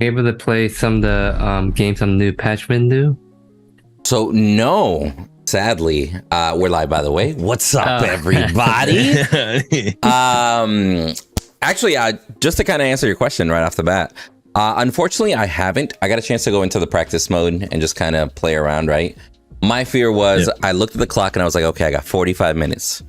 able to play some of the games on the new patch window? So no, sadly, we're live, by the way. What's up, everybody? Actually, just to kind of answer your question right off the bat, unfortunately, I haven't. I got a chance to go into the practice mode and just kind of play around, right? My fear was I looked at the clock and I was like, okay, I got 45 minutes.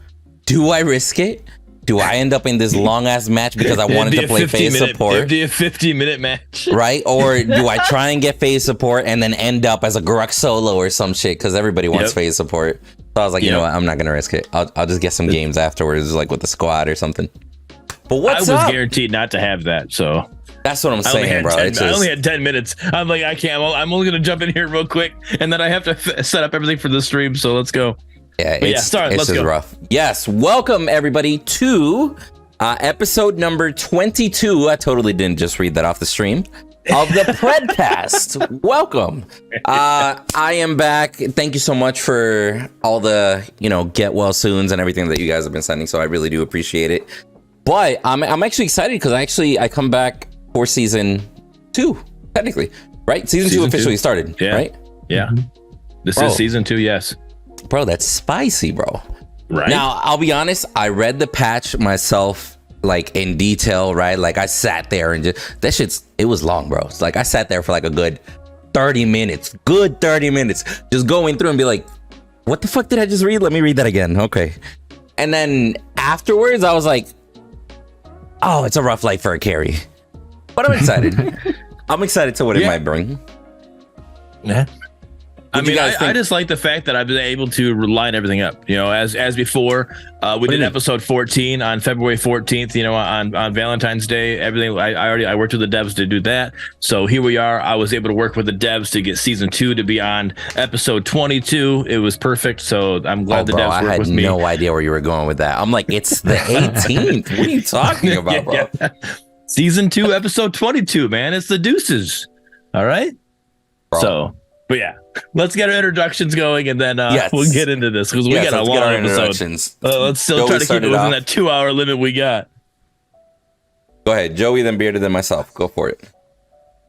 Do I risk it? Do I end up in this long ass match because I wanted to play phase support? It'd be a 50-minute match. Right? Or do I try and get phase support and then end up as a Grux solo or some shit because everybody wants phase support? So I was like, you know what? I'm not going to risk it. I'll just get some games afterwards, like with the squad or something. But what's up? I was guaranteed not to have that, so... That's what I'm saying, bro. I only had 10 minutes. I'm like, I can't. I'm only going to jump in here real quick, and then I have to set up everything for the stream, so let's go. Yeah, it's just rough. Yes, welcome, everybody, to episode number 22. I totally didn't just read that off the stream. Of the Predcast. Welcome. I am back. Thank you so much for all the, get well soons and everything that you guys have been sending, so I really do appreciate it. But I'm actually excited because I come back for season 2, technically, right? Season 2 officially started, right? Yeah. This is season 2, yes. Bro, that's spicy, bro. Right. Now, I'll be honest, I read the patch myself, like in detail, right? Like I sat there and it was long, bro. It's like I sat there for like a good 30 minutes, just going through and be like, what the fuck did I just read? Let me read that again. Okay. And then afterwards, I was like, oh, it's a rough life for a carry. But I'm excited. I'm excited to what it might bring. Yeah. I just like the fact that I've been able to line everything up, as before. We did episode 14 on February 14th, on Valentine's Day. Everything I worked with the devs to do that. So here we are. I was able to work with the devs to get season 2 to be on episode 22. It was perfect. So I'm glad the devs worked with me. I had no idea where you were going with that. I'm like, it's the 18th. What are you talking about, bro? Yeah. Season 2, episode 22, man. It's the deuces. All right. Bro. So, but yeah, let's get our introductions going and then we'll get into this because we got a long episode. Let's still try to keep it within that 2-hour limit we got. Go ahead, Joey, then Bearded, then myself. Go for it.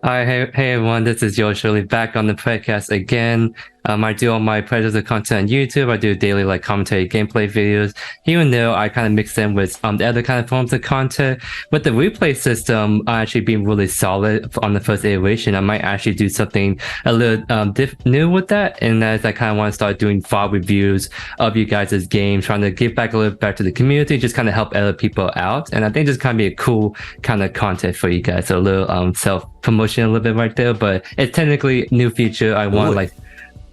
Hi, hey everyone, this is Yo Shirley back on the podcast again. I do all my Predecessor content on YouTube. I do daily commentary gameplay videos, even though I kind of mix them with the other kind of forms of content. With the replay system actually being really solid on the first iteration, I might actually do something a little new with that. And as I kind of want to start doing file reviews of you guys' games, trying to give back a little back to the community, just kind of help other people out. And I think just kind of be a cool kind of content for you guys. So a little self-promotion a little bit right there, but it's technically new feature. I want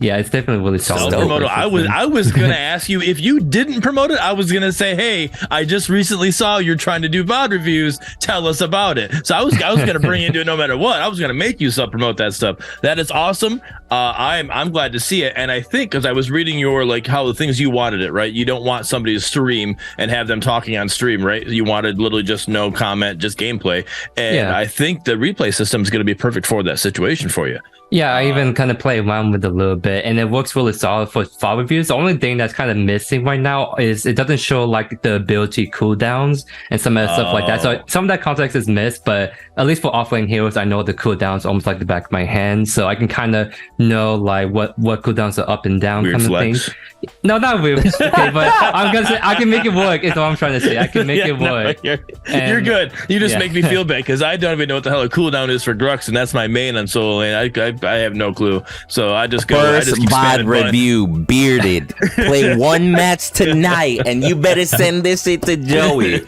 yeah, it's definitely really solid. I was gonna ask you if you didn't promote it. I was gonna say, hey, I just recently saw you're trying to do VOD reviews. Tell us about it. So I was gonna bring you into it no matter what. I was gonna make you promote that stuff. That is awesome. I'm glad to see it. And I think because I was reading your how the things you wanted it, right? You don't want somebody to stream and have them talking on stream, right? You wanted literally just no comment, just gameplay. And I think the replay system is gonna be perfect for that situation for you. Yeah, I even kind of play around with it a little bit, and it works really solid for file reviews. The only thing that's kind of missing right now is it doesn't show the ability cooldowns and some of that stuff like that. So some of that context is missed, but at least for offlane heroes, I know the cooldowns almost like the back of my hand, so I can kind of know what cooldowns are up and down weird kind flex. of thing. No, not weird. Okay, but I'm gonna say I can make it work. Is what I'm trying to say. I can make it work. No, you're good. You just make me feel bad because I don't even know what the hell a cooldown is for Grux, and that's my main on solo lane. I have no clue. So I just go. First VOD review, Bearded. Play one match tonight, and you better send this shit to Joey.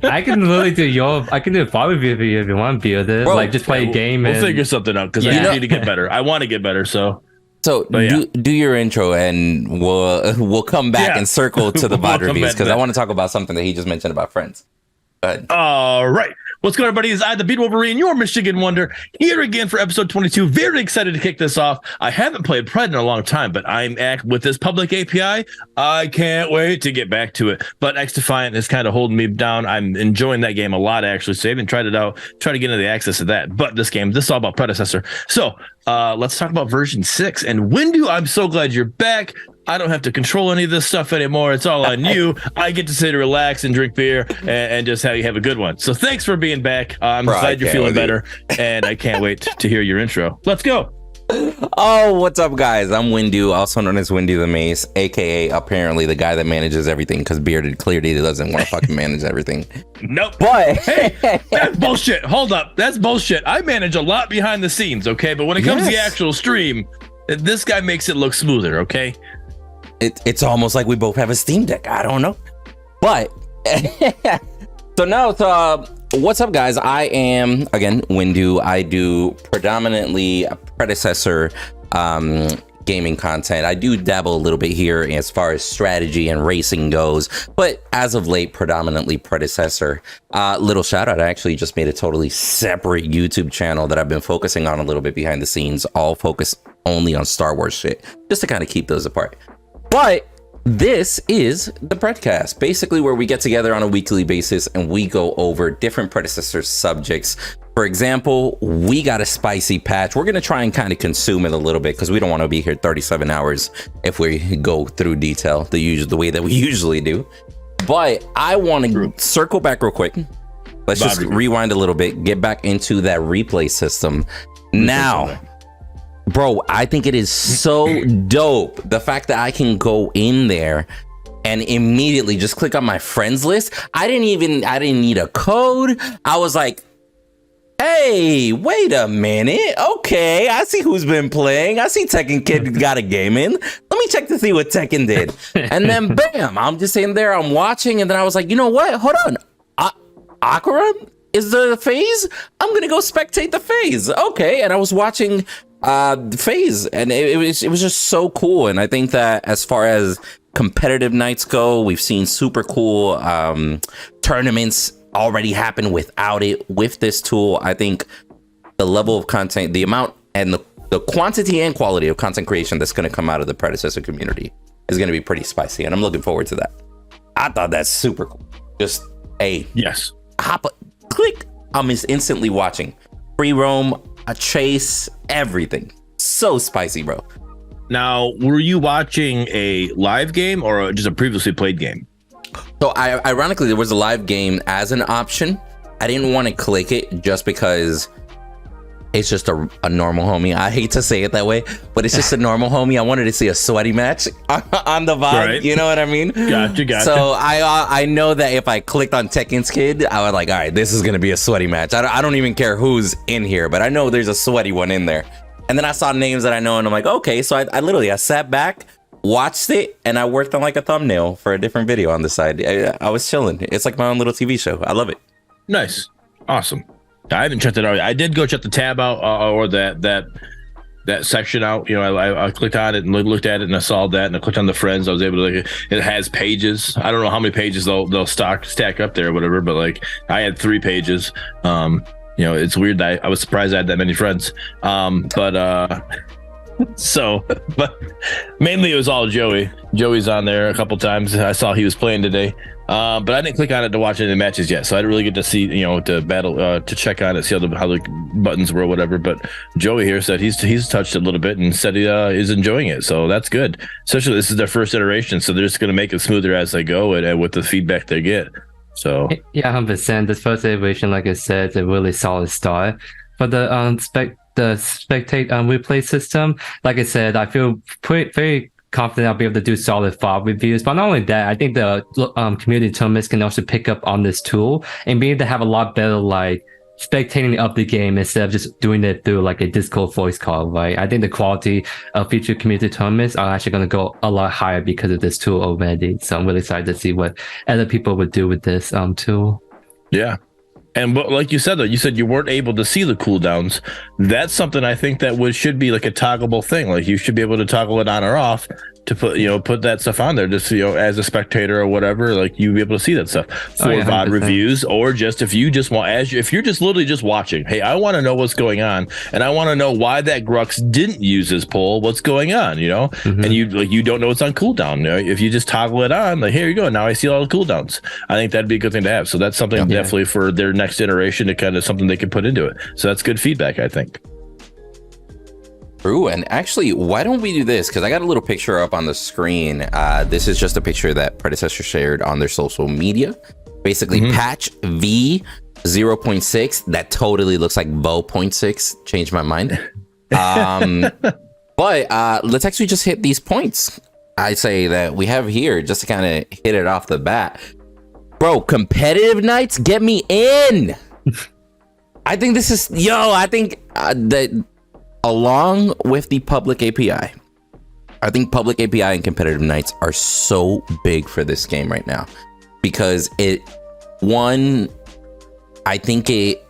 I can literally do I can do a file review for you if you want, Bearded. Just play a game. We'll figure something out because I need to get better. I want to get better. So do your intro and we'll come back and circle to the VOD reviews because I want to talk about something that he just mentioned about friends. Go ahead. All right. What's going on, everybody? It's I, the Beat Wolverine, your Michigan Wonder, here again for episode 22. Very excited to kick this off. I haven't played Pred in a long time, but with this public API, I can't wait to get back to it. But X Defiant is kind of holding me down. I'm enjoying that game a lot, actually. So I haven't tried it out. Try to get into the access of that. But this is all about Predecessor. So let's talk about version 6. And Windu, I'm so glad you're back. I don't have to control any of this stuff anymore. It's all on you. I get to sit and relax and drink beer and just have a good one. So thanks for being back. I'm glad you're feeling better, and I can't wait to hear your intro. Let's go. Oh, what's up, guys? I'm Windu, also known as Windu the Mace, aka apparently the guy that manages everything, because Bearded clearly doesn't want to fucking manage everything. Nope. But hey, that's bullshit. Hold up. That's bullshit. I manage a lot behind the scenes, okay? But when it comes to the actual stream, this guy makes it look smoother, okay? It's almost like we both have a Steam Deck. I don't know. But so what's up, guys? I am, again, Windu. I do predominantly Predecessor gaming content. I do dabble a little bit here as far as strategy and racing goes, but as of late, predominantly Predecessor. Little shout out, I actually just made a totally separate YouTube channel that I've been focusing on a little bit behind the scenes, all focused only on Star Wars shit, just to kind of keep those apart. But this is the Predcast, basically where we get together on a weekly basis and we go over different Predecessor subjects. For example, we got a spicy patch. We're going to try and kind of consume it a little bit because we don't want to be here 37 hours if we go through detail the way that we usually do. But I want to circle back real quick. Let's just rewind a little bit, get back into that replay system. Now, bro, I think it is so dope. The fact that I can go in there and immediately just click on my friends list. I didn't need a code. I was like, hey, wait a minute. Okay, I see who's been playing. I see Tekken Kid got a game in. Let me check to see what Tekken did. And then bam, I'm just sitting there, I'm watching, and then I was like, you know what? Hold on. Akira is the phase? I'm gonna go spectate the phase. Okay, and I was watching phase, and it was just so cool. And I think that as far as competitive nights go, we've seen super cool tournaments already happen without it. With this tool, I think the level of content, the amount and the quantity and quality of content creation that's going to come out of the Predecessor community is going to be pretty spicy, and I'm looking forward to that. I thought that's super cool. Just click, I'm instantly watching free roam, a chase, everything. So spicy, bro. Now, were you watching a live game or just a previously played game? So ironically, there was a live game as an option. I didn't want to click it just because it's just a normal homie. I hate to say it that way, but it's just a normal homie. I wanted to see a sweaty match on the vibe. Right. You know what I mean? Gotcha. So I know that if I clicked on Tekken's Kid, I was like, all right, this is going to be a sweaty match. I don't even care who's in here, but I know there's a sweaty one in there. And then I saw names that I know, and I'm like, okay. So I sat back, watched it, and I worked on like a thumbnail for a different video on the side. I was chilling. It's like my own little TV show. I love it. Nice. Awesome. I haven't checked it out. I did go check the tab out or that section out. You know, I clicked on it and looked at it, and I saw that, and I clicked on the friends. I was able to. It has pages. I don't know how many pages they'll stack up there or whatever, but like I had 3 pages. You know, it's weird that I was surprised I had that many friends. But mainly it was all Joey. Joey's on there a couple times. I saw he was playing today. But I didn't click on it to watch any of the matches yet, so I didn't really get to see, you know, to battle, to check on it, see how the buttons were or whatever. But Joey here said he's touched it a little bit and said he is enjoying it, so that's good. Especially this is their first iteration, so they're just going to make it smoother as they go and with the feedback they get. So yeah, 100%. This first iteration, like I said, is a really solid start. For the spectate replay system, like I said, I feel very confident I'll be able to do solid file reviews. But not only that, I think the community tournaments can also pick up on this tool and be able to have a lot better like spectating of the game instead of just doing it through like a Discord voice call, right? I think the quality of future community tournaments are actually going to go a lot higher because of this tool already. So I'm really excited to see what other people would do with this tool. Yeah. And like you said, though, you said you weren't able to see the cooldowns. That's something I think that should be like a toggleable thing. Like you should be able to toggle it on or off to put that stuff on there, just, as a spectator or whatever, like you be able to see that stuff for VOD reviews, or just if you just want, if you're just literally just watching, hey, I want to know what's going on, and I want to know why that Grux didn't use his pull, what's going on, and you don't know it's on cooldown. If you just toggle it on, like, here you go, now I see all the cooldowns. I think that'd be a good thing to have. So that's something definitely for their next iteration to kind of something they can put into it. So that's good feedback, I think. True. And actually, why don't we do this? Because I got a little picture up on the screen. This is just a picture that Predecessor shared on their social media. Basically, patch V 0.6. That totally looks like Bo 0.6. Changed my mind. But let's actually just hit these points. I say that we have here just to kind of hit it off the bat. Bro, competitive nights, get me in. I think this is, I think that along with the public API, I think public API and competitive nights are so big for this game right now because I think it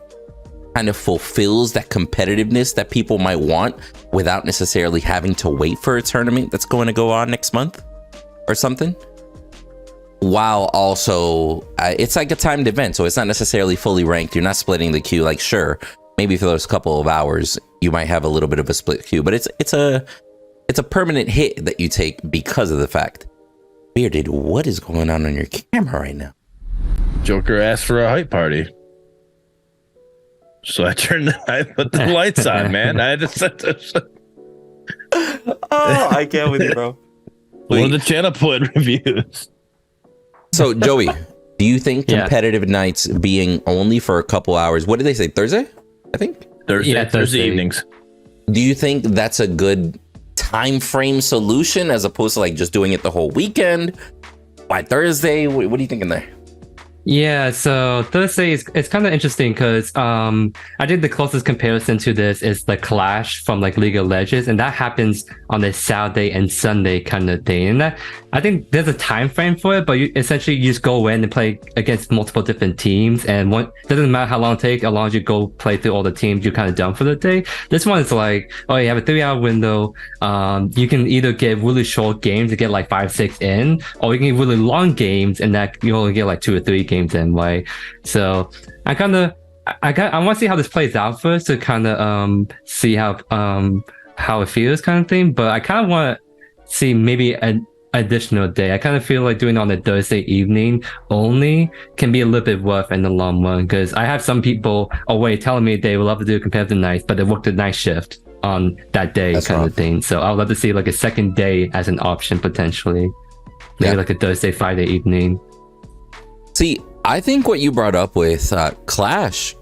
kind of fulfills that competitiveness that people might want without necessarily having to wait for a tournament that's going to go on next month or something. While also, it's like a timed event, so it's not necessarily fully ranked. You're not splitting the queue. Like, sure, maybe for those couple of hours, you might have a little bit of a split queue, but it's a permanent hit that you take because of the fact. Bearded, what is going on your camera right now? Joker asked for a hype party. So I put the lights on, man. I had to set this. Oh, I can't with you, bro. One of the channel put reviews. So, Joey, do you think competitive nights being only for a couple hours, what did they say, Thursday? I think? Thursday evenings. Do you think that's a good time frame solution as opposed to like just doing it the whole weekend? By Thursday, what are you thinking there? Yeah, so Thursday it's kind of interesting because I think the closest comparison to this is the Clash from like League of Legends, and that happens on a Saturday and Sunday kind of thing. And that, I think there's a time frame for it, but you just go in and play against multiple different teams, and doesn't matter how long it takes, as long as you go play through all the teams, you're kind of done for the day. This one is like, you have a 3-hour window. You can either get really short games to get like 5-6 in, or you can get really long games and that you only get like 2 or 3 games in, right? So I want to see how this plays out first to kind of see how it feels kind of thing, but I kind of want to see maybe an additional day. I kind of feel like doing it on a Thursday evening only can be a little bit rough in the long run, because I have some people away telling me they would love to do competitive nights, but they work the night shift on that day. That's kind of thing. So I would love to see like a second day as an option potentially, maybe like a Thursday, Friday evening. See, I think what you brought up with Clash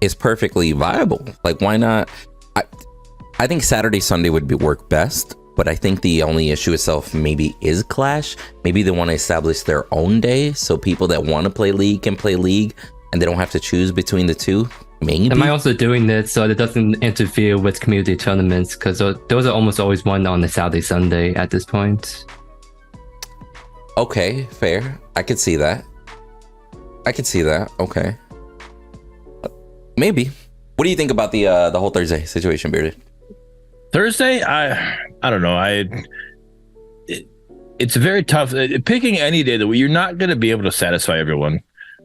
is perfectly viable. Like, why not? I think Saturday, Sunday would work best, but I think the only issue itself maybe is Clash. Maybe they want to establish their own day so people that want to play League can play League and they don't have to choose between the two. Maybe. Am I also doing this so it doesn't interfere with community tournaments? Because those are almost always one on the Saturday, Sunday at this point. Okay, fair. I could see that. Okay. Maybe. What do you think about the whole Thursday situation, Bearded? Thursday, I don't know. It's very tough. Picking any day that you're not going to be able to satisfy everyone,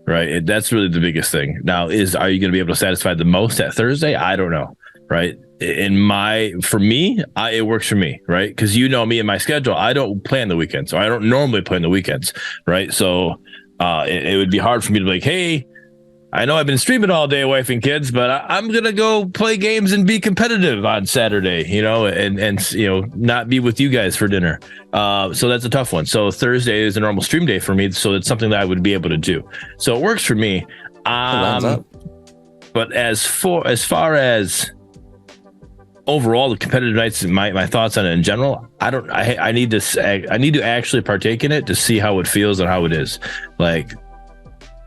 right? That's really the biggest thing. Now, are you going to be able to satisfy the most at Thursday? I don't know, right? For me, it works for me, right? Because you know me and my schedule. I don't play on the weekends, so I don't normally play on the weekends, right? So it would be hard for me to be like, hey, I know I've been streaming all day, wife and kids, but I'm going to go play games and be competitive on Saturday, and not be with you guys for dinner. So that's a tough one. So Thursday is a normal stream day for me. So it's something that I would be able to do. So it works for me. But as far as overall the competitive nights, my thoughts on it in general, I need to actually partake in it to see how it feels and how it is. Like,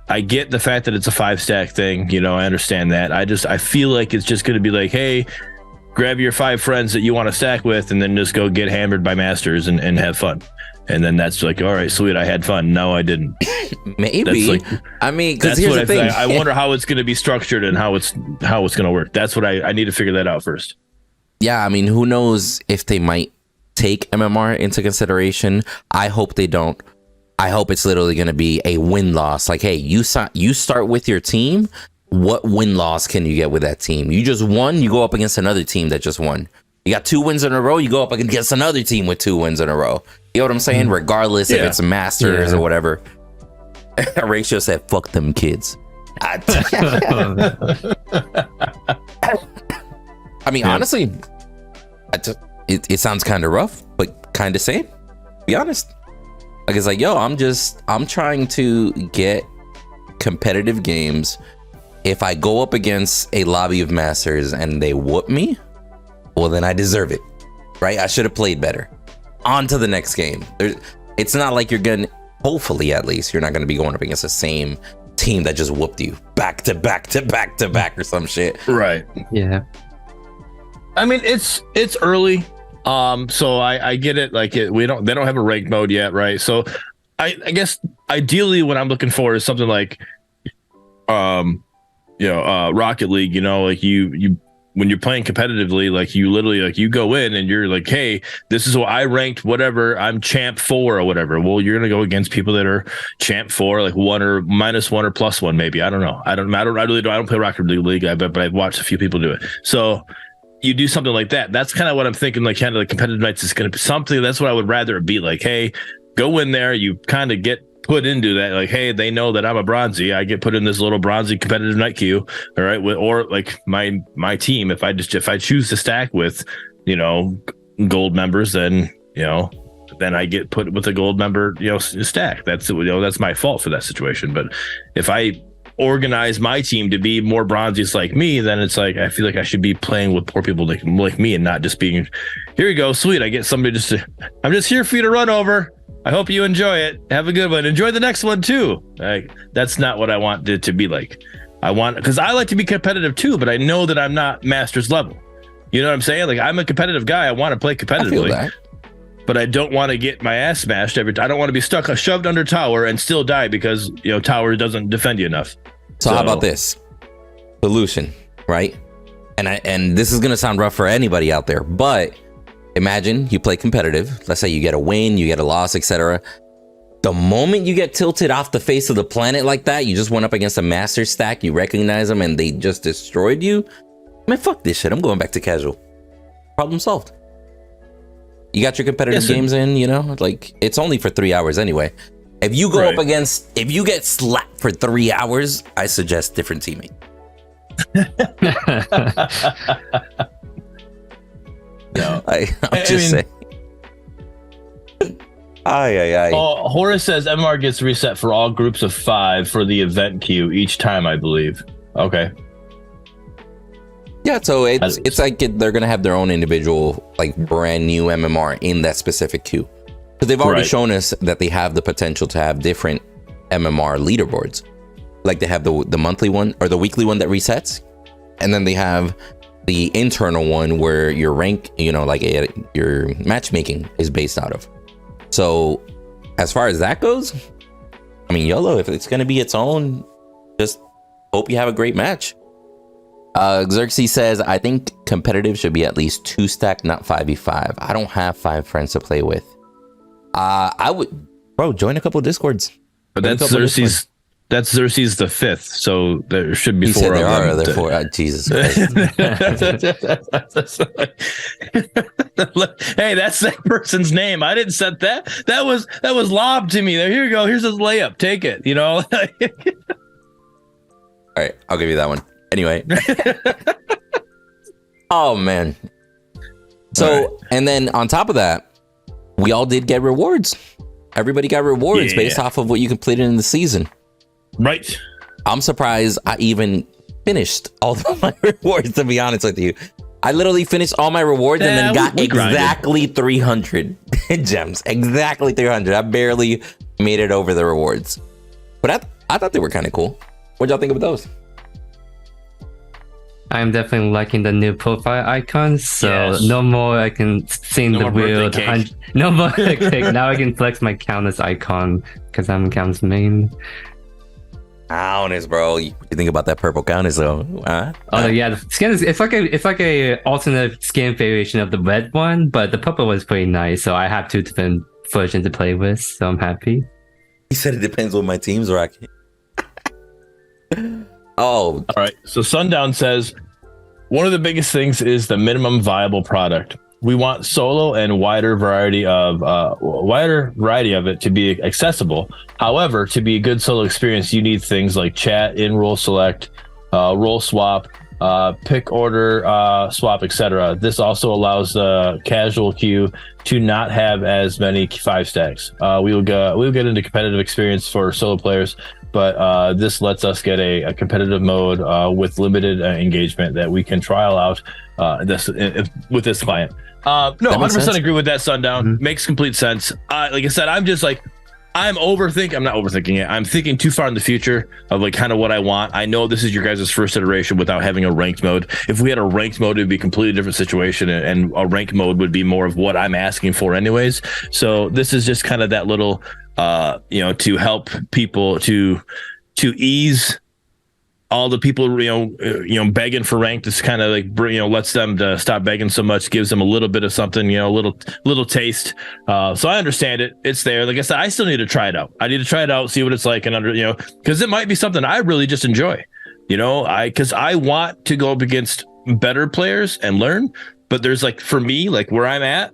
I get the fact that it's a 5-stack thing, I understand that. I feel like it's just going to be like, hey, grab your 5 friends that you want to stack with and then just go get hammered by masters and have fun. And then that's like, all right, sweet, I had fun. No, I didn't. Maybe. Because here's the thing. I wonder how it's going to be structured and how it's going to work. That's what I need to figure that out first. Yeah, who knows if they might take MMR into consideration. I hope they don't. I hope it's literally going to be a win-loss. Like, hey, you start with your team. What win-loss can you get with that team? You just won, you go up against another team that just won. You got 2 wins in a row, you go up against another team with 2 wins in a row. You know what I'm saying? Regardless if it's Masters or whatever. Ratio said, fuck them kids. Honestly, it sounds kind of rough, but kind of same. Be honest. Like, it's like, yo, I'm trying to get competitive games. If I go up against a lobby of masters and they whoop me, well, then I deserve it, right? I should have played better. On to the next game. It's not like you're gonna, hopefully at least, you're not gonna be going up against the same team that just whooped you back to back to back to back or some shit. Right. Yeah. I mean, it's early. So I get it. Like they don't have a ranked mode yet, right? So I guess ideally what I'm looking for is something like Rocket League, like you when you're playing competitively, like you literally like you go in and you're like, hey, this is what I ranked, whatever, I'm champ 4 or whatever. Well, you're gonna go against people that are champ 4, like 1 or -1 or +1, maybe. I don't know. I don't play Rocket League, but I've watched a few people do it. So you do something like that. That's kind of what I'm thinking, like kind of like competitive nights is going to be something. That's what I would rather it be like, hey, go in there. You kind of get put into that. Like, hey, they know that I'm a bronzy. I get put in this little bronzy competitive night queue. All right. Or like my team, if I choose to stack with, gold members, then I get put with a gold member, stack. That's my fault for that situation. But if I organize my team to be more bronzies like me, then it's like I feel like I should be playing with poor people like me and not just being, here you go, sweet, I get somebody I'm just here for you to run over. I hope you enjoy it. Have a good one. Enjoy the next one too. Like, that's not what I want it to be like. Because I like to be competitive too, but I know that I'm not master's level. You know what I'm saying? Like, I'm a competitive guy. I want to play competitively. I feel that. But I don't want to get my ass smashed every time. I don't want to be shoved under tower and still die because tower doesn't defend you enough. So how about this solution, right? And this is gonna sound rough for anybody out there, but imagine you play competitive. Let's say you get a win, you get a loss, etc. The moment you get tilted off the face of the planet like that, you just went up against a master stack, you recognize them, and they just destroyed you. Man, fuck this shit. I'm going back to casual. Problem solved. You got your competitive games in, like it's only for 3 hours anyway. If you go up against, if you get slapped for 3 hours, I suggest different teammate. I'm just saying. Horace says MMR gets reset for all groups of 5 for the event queue each time, I believe. Okay. Yeah, so it's like they're gonna have their own individual, like brand new MMR in that specific queue. Because they've already shown us that they have the potential to have different MMR leaderboards. Like they have the monthly one or the weekly one that resets, and then they have the internal one where your rank, your matchmaking is based out of. So as far as that goes, I mean, YOLO, if it's gonna be its own, just hope you have a great match. Xerxes says, I think competitive should be at least 2 stack, not 5v5. I don't have 5 friends to play with. I would, join a couple of Discords. But that's Xerxes. That's Xerxes the 5th, so there should be 4 of them. There are other 4. Jesus Christ. Hey, that's that person's name. I didn't set that. That was lobbed to me. There, here you go. Here's his layup. Take it. All right, I'll give you that one. Anyway. Oh man. So, and then on top of that, we all did get rewards. Everybody got rewards based off of what you completed in the season. Right. I'm surprised I even finished all of my rewards, to be honest with you. I literally finished all my rewards and then got exactly 300 gems. Exactly 300. I barely made it over the rewards. But I thought they were kind of cool. What y'all think of those? I'm definitely liking the new profile icons, so no more I can sing the wheel. No more cake. Now I can flex my Countess icon because I'm Countess main. Countess, bro. You think about that purple Countess though? Yeah, the skin is it's like a alternate skin variation of the red one, but the purple was pretty nice. So I have 2 different versions to play with, so I'm happy. He said it depends what my team's rocking. All right. So Sundown says, one of the biggest things is the minimum viable product. We want solo and wider variety of it to be accessible. However, to be a good solo experience, you need things like chat, in-role select, role swap, pick, order, swap, etc. This also allows the casual queue to not have as many 5 stacks. We'll get into competitive experience for solo players, but this lets us get a competitive mode with limited engagement that we can trial out with this client. No, 100% agree with that, Sundown. Makes complete sense. Like I said, I'm not overthinking it. I'm thinking too far in the future of like kind of what I want. I know this is your guys' first iteration without having a ranked mode. If we had a ranked mode, it'd be a completely different situation, and a ranked mode would be more of what I'm asking for anyways. So this is just kind of that little, to help people to ease all the people, begging for ranked. This kind of like, lets them to stop begging so much, gives them a little bit of something, a little taste. So I understand it. It's there. Like I said, I still need to try it out. I need to try it out, see what it's like, and because it might be something I really just enjoy, because I want to go up against better players and learn. But there's like, for me, like where I'm at,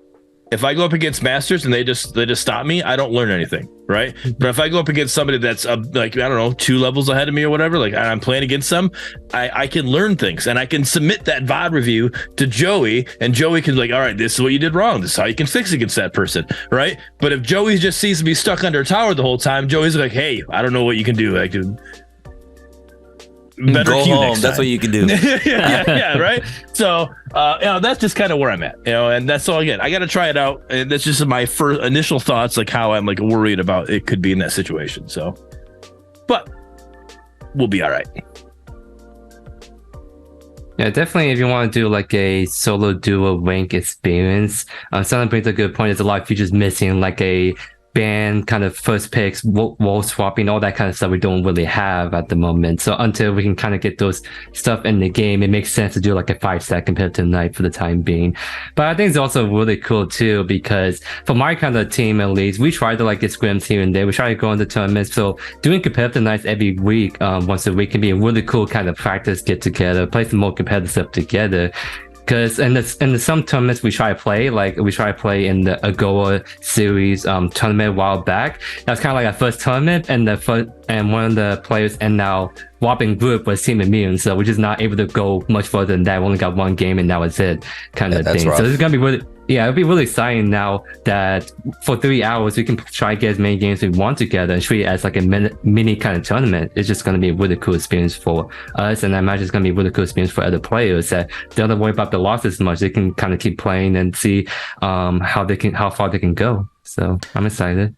if I go up against masters and they just stop me, I don't learn anything, right? But if I go up against somebody that's like, I don't know, 2 levels ahead of me or whatever, like I'm playing against them, I can learn things, and I can submit that VOD review to Joey, and Joey can be like, all right, this is what you did wrong. This is how you can fix against that person, right? But if Joey just sees me stuck under a tower the whole time, Joey's like, hey, I don't know what you can do. Like, dude, better go queue home. next That's time. what you can do. yeah, right. So, that's just kind of where I'm at, and that's all. Again, I got to try it out, and that's just my first initial thoughts, like how I'm like worried about it could be in that situation. So, but we'll be all right. Yeah, definitely. If you want to do like a solo duo rank experience, someone brings a good point. There's a lot of features missing, like a ban kind of first picks, wall swapping, all that kind of stuff we don't really have at the moment. So until we can kind of get those stuff in the game, it makes sense to do like a 5-stack competitive night for the time being. But I think it's also really cool too, because for my kind of team at least, we try to like get scrims here and there. We try to go into tournaments. So doing competitive nights every week, once a week, can be a really cool kind of practice get together, play some more competitive stuff together. Because in some tournaments we try to play in the Agoa series tournament a while back. That was kind of like our first tournament, and one of the players in our whopping group was Team Immune, so we're just not able to go much further than that. We only got one game and that was it, kind of thing. Rough. So this is gonna be really, it'll be really exciting now that for 3 hours we can try to get as many games we want together and treat it as like a mini kind of tournament. It's just going to be a really cool experience for us, and I imagine it's going to be a really cool experience for other players that don't have to worry about the losses as much. They can kind of keep playing and see how far they can go. So I'm excited.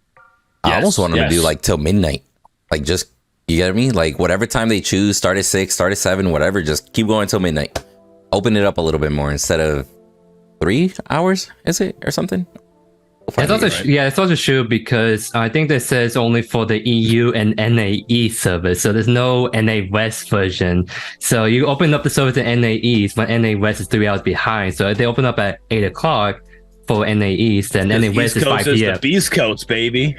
I almost want them to do like till midnight, like just, you get me, like whatever time they choose, start at 6, start at 7, whatever, just keep going till midnight. Open it up a little bit more instead of 3 hours, is it, or something? It's also true, because I think this says only for the EU and NAE servers, so there's no NA West version. So you open up the server to NA East when NA West is 3 hours behind. So if they open up at 8 o'clock for NA East, and NA West is 5 p.m. The Beast Coast, baby.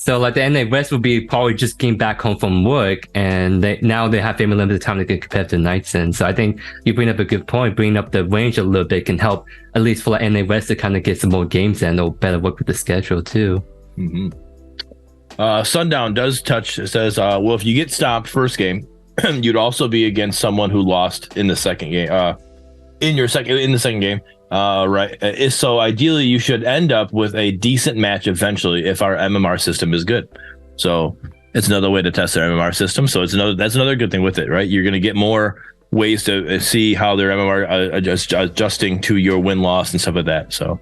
So like the NA West will be probably just getting back home from work, and now they have very limited time to get competitive nights in. So I think you bring up a good point. Bringing up the range a little bit can help, at least for like NA West, to kind of get some more games in, or better work with the schedule too. Mm-hmm. Sundown does touch. It says, well, if you get stopped first game, you'd also be against someone who lost in the second game. In the second game. Right. So ideally, you should end up with a decent match eventually if our MMR system is good. So it's another way to test their MMR system. So that's another good thing with it, right? You're going to get more ways to see how their MMR adjusting to your win loss and stuff like that. So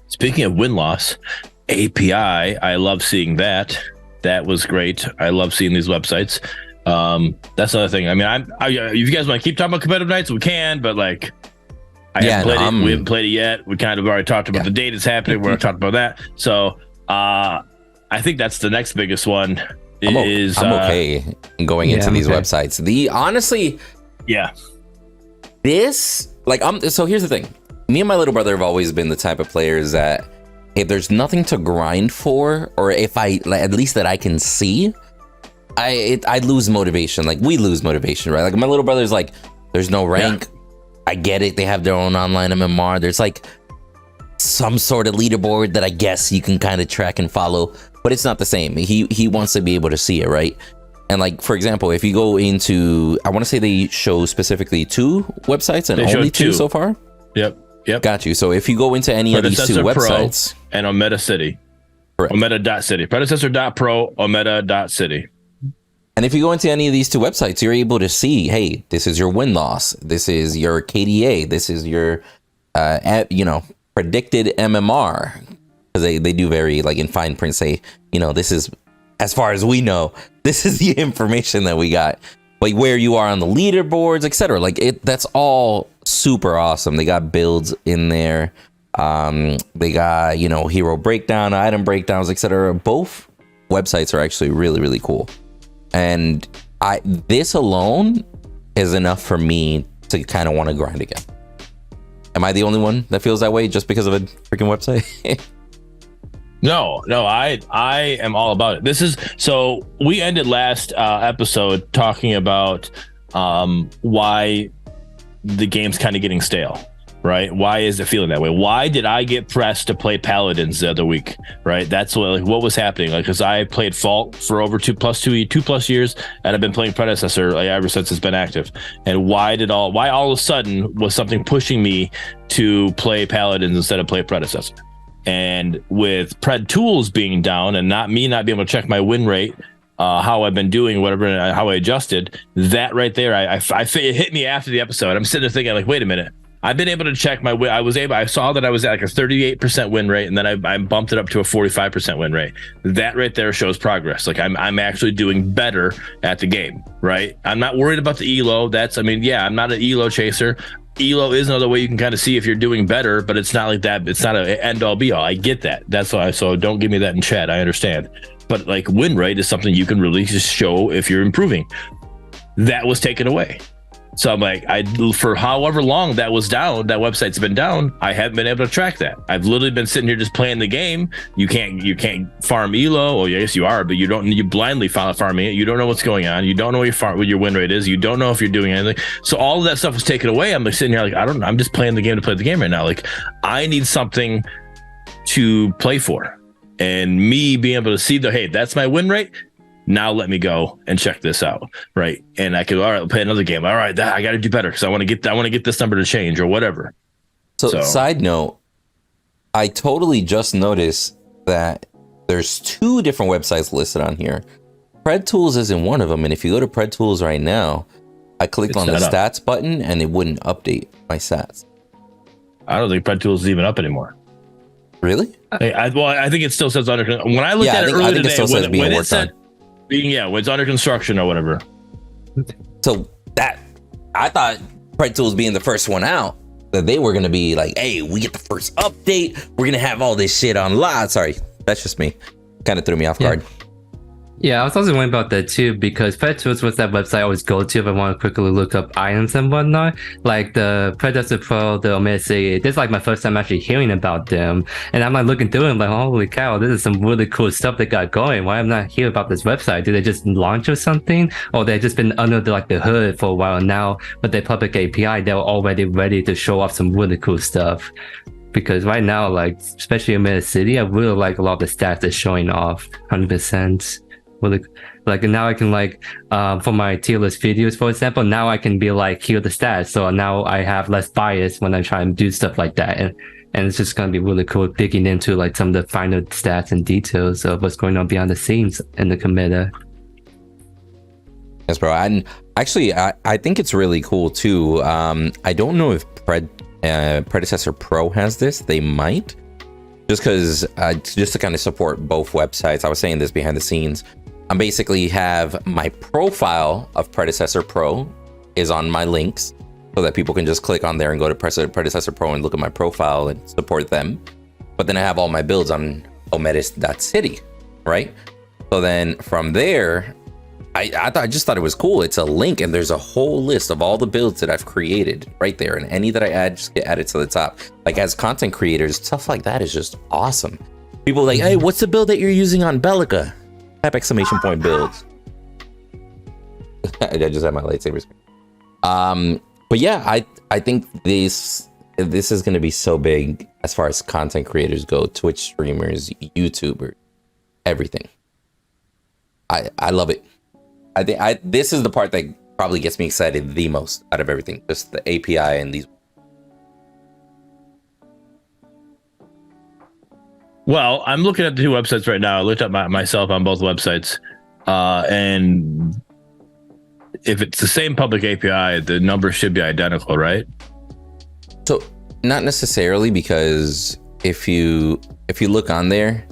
speaking of win loss, API, I love seeing that. That was great. I love seeing these websites. That's another thing. I mean, if you guys want to keep talking about competitive nights, we can, but like, we haven't played it yet. We kind of already talked about the date that's happening. We're going to talk about that. So I think that's the next biggest one. I'm okay going into these websites. So here's the thing. Me and my little brother have always been the type of players that if there's nothing to grind for, or if at least that I can see, I lose motivation. Like, we lose motivation, right? Like, my little brother's like, there's no rank. I get it. They have their own online MMR. There's like some sort of leaderboard that I guess you can kind of track and follow, but it's not the same. He wants to be able to see it, right? And like, for example, if you go into, I want to say they show specifically 2 websites and only 2 so far. Yep. Got you. So if you go into any of these 2 websites, and Ometa City, Ometa.city, Predecessor.pro, Ometa.city. And if you go into any of these 2 websites, you're able to see, hey, this is your win-loss. This is your KDA. This is your, predicted MMR. Because they do very, like, in fine print say, this is, as far as we know, this is the information that we got. Like, where you are on the leaderboards, etc. Like, that's all super awesome. They got builds in there. They got, hero breakdown, item breakdowns, etc. Both websites are actually really, really cool. And this alone is enough for me to kind of want to grind again. Am I the only one that feels that way just because of a freaking website? No, I am all about it. So we ended last episode talking about why the game's kind of getting stale. Right? Why is it feeling that way? Why did I get pressed to play Paladins the other week? Right? That's what was happening. Like, because I played Fault for over 2+ years, and I've been playing Predecessor ever since it's been active. And why all of a sudden was something pushing me to play Paladins instead of play Predecessor? And with Pred tools being down and not being able to check my win rate, how I've been doing, whatever, how I adjusted, that right there, it hit me after the episode. I'm sitting there thinking, like, wait a minute. I've been able to check my win. I saw that I was at like a 38% win rate, and then I bumped it up to a 45% win rate. That right there shows progress. Like, I'm actually doing better at the game, right? I'm not worried about the elo. I'm not an elo chaser. Elo is another way you can kind of see if you're doing better, but it's not like that. It's not an end all be all. I get that. That's why. So don't give me that in chat. I understand. But like, win rate is something you can really just show if you're improving. That was taken away. So I'm like, for however long that was down, that website's been down, I haven't been able to track that. I've literally been sitting here just playing the game. You can't farm elo, or yes you are, but you blindly farming it. You don't know what's going on. You don't know what your win rate is. You don't know if you're doing anything. So all of that stuff was taken away. I'm like sitting here like, I don't know. I'm just playing the game to play the game right now. Like, I need something to play for, and me being able to see hey, that's my win rate. Now let me go and check this out, right? And I could, all right, I'll play another game. All right, I got to do better because I want to get this number to change or whatever. So, side note, I totally just noticed that there's 2 different websites listed on here. Pred Tools isn't one of them, and if you go to Pred Tools right now, I clicked on the stats button and it wouldn't update my stats. I don't think Pred Tools is even up anymore. Really? I think it still says under. When I looked at it earlier today, when it said. When it's under construction or whatever. So that, I thought Pred Tools being the first one out, that they were going to be like, hey, we get the first update. We're going to have all this shit on live. Sorry, that's just me. Kind of threw me off guard. Yeah, I was also wondering about that too, because Pred Tools was that website I always go to if I want to quickly look up items and whatnot. Like the Predecessor Pro, the Ometa City, this is like my first time actually hearing about them. And I'm like looking through it, like, holy cow, this is some really cool stuff they got going. Why am I not hearing about this website? Did they just launch or something? Or they've just been under the hood for a while now, with their public API, they're already ready to show off some really cool stuff. Because right now, like, especially in Ometa City, I really like a lot of the stats they're showing off, 100%. Like, now I can for my tier list videos, for example, now I can be like, here are the stats. So now I have less bias when I try and do stuff like that. And it's just going to be really cool digging into like some of the finer stats and details of what's going on behind the scenes in the committee. Yes, bro. And actually, I think it's really cool too. I don't know if Predecessor Pro has this. They might. Just because, just to kind of support both websites, I was saying this behind the scenes. I basically have my profile of Predecessor Pro is on my links, so that people can just click on there and go to Predecessor Pro and look at my profile and support them. But then I have all my builds on Ometa.city, right? So then from there, I just thought it was cool. It's a link and there's a whole list of all the builds that I've created right there, and any that I add just get added to the top. Like, as content creators, stuff like that is just awesome. People are like, hey, what's the build that you're using on Bellica? Type exclamation point builds. I just had my lightsabers. But yeah, I think this is going to be so big as far as content creators go, Twitch streamers, YouTubers, everything. I love it. I think this is the part that probably gets me excited the most out of everything. Just the API and these. Well, I'm looking at the two websites right now. I looked up myself on both websites, and if it's the same public API, the numbers should be identical, right? So not necessarily, because if you look on there,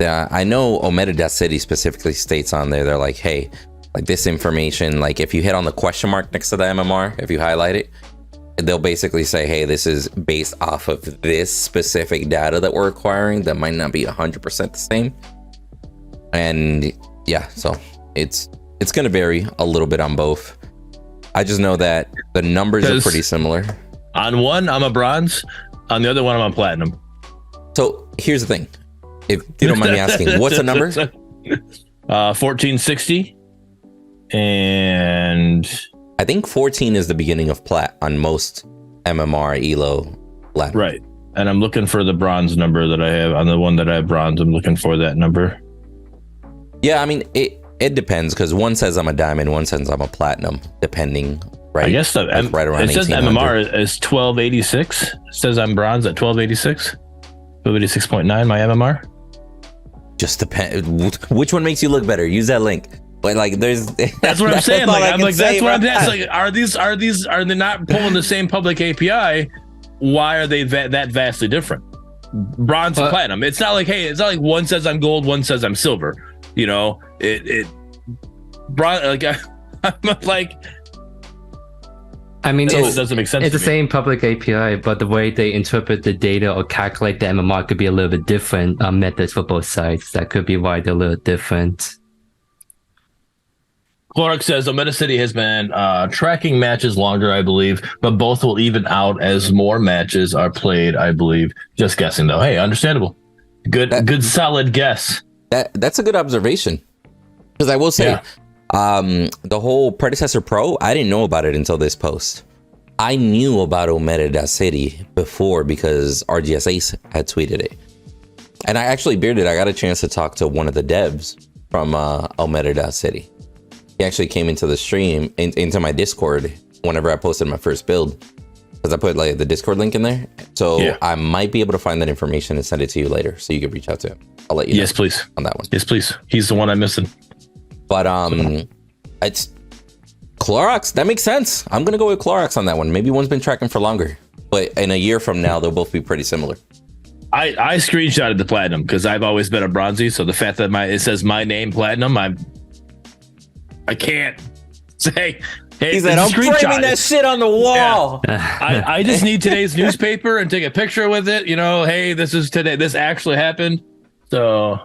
I know Ometa.city specifically states on there, they're like, hey, like this information, like if you hit on the question mark next to the MMR, if you highlight it, they'll basically say, hey, this is based off of this specific data that we're acquiring that might not be 100% the same. And yeah, so it's going to vary a little bit on both. I just know that the numbers are pretty similar. On one, I'm a bronze. On the other one, I'm a platinum. So here's the thing. If you don't mind me asking, what's the number? 1460. And I think 14 is the beginning of plat on most MMR ELO ladder. Right. And I'm looking for the bronze number that I have. On the one that I have bronze, I'm looking for that number. Yeah, I mean, it depends, because one says I'm a diamond, one says I'm a platinum, depending, right? I guess right around it says the 1800. MMR is 1286. It says I'm bronze at 1286. 1286.9, my MMR. Just depend. Which one makes you look better? Use that link. But like, there's that's what I'm saying. Like, I'm like, that's what I'm saying. Like, are they not pulling the same public API? Why are they that vastly different? Bronze and platinum. It's not like, hey, it's not like one says I'm gold, one says I'm silver. You know, bronze. Like, I'm like. I mean, it doesn't make sense. It's the same public API, but the way they interpret the data or calculate the MMR could be a little bit different methods for both sides. That could be why they're a little different. Clark says Ometa City has been tracking matches longer, I believe, but both will even out as more matches are played, I believe. Just guessing, though. Hey, understandable. Good, solid guess. That's a good observation. Because I will say, the whole Predecessor Pro, I didn't know about it until this post. I knew about Ometa.city before because RGS Ace had tweeted it. And I actually, Bearded, I got a chance to talk to one of the devs from Ometa.city. He actually came into the stream, into my Discord, whenever I posted my first build. Because I put like the Discord link in there. So I might be able to find that information and send it to you later, so you can reach out to him. I'll let you know. Yes, please. On that one. Yes, please. He's the one I'm missing. But it's Clorox. That makes sense. I'm going to go with Clorox on that one. Maybe one's been tracking for longer. But in a year from now, they'll both be pretty similar. I screenshotted the platinum because I've always been a bronzy. So the fact that it says my name platinum, I can't say, hey, he said, I'm framing that shit on the wall. Yeah. I just need today's newspaper and take a picture with it. You know, hey, this is today. This actually happened. So,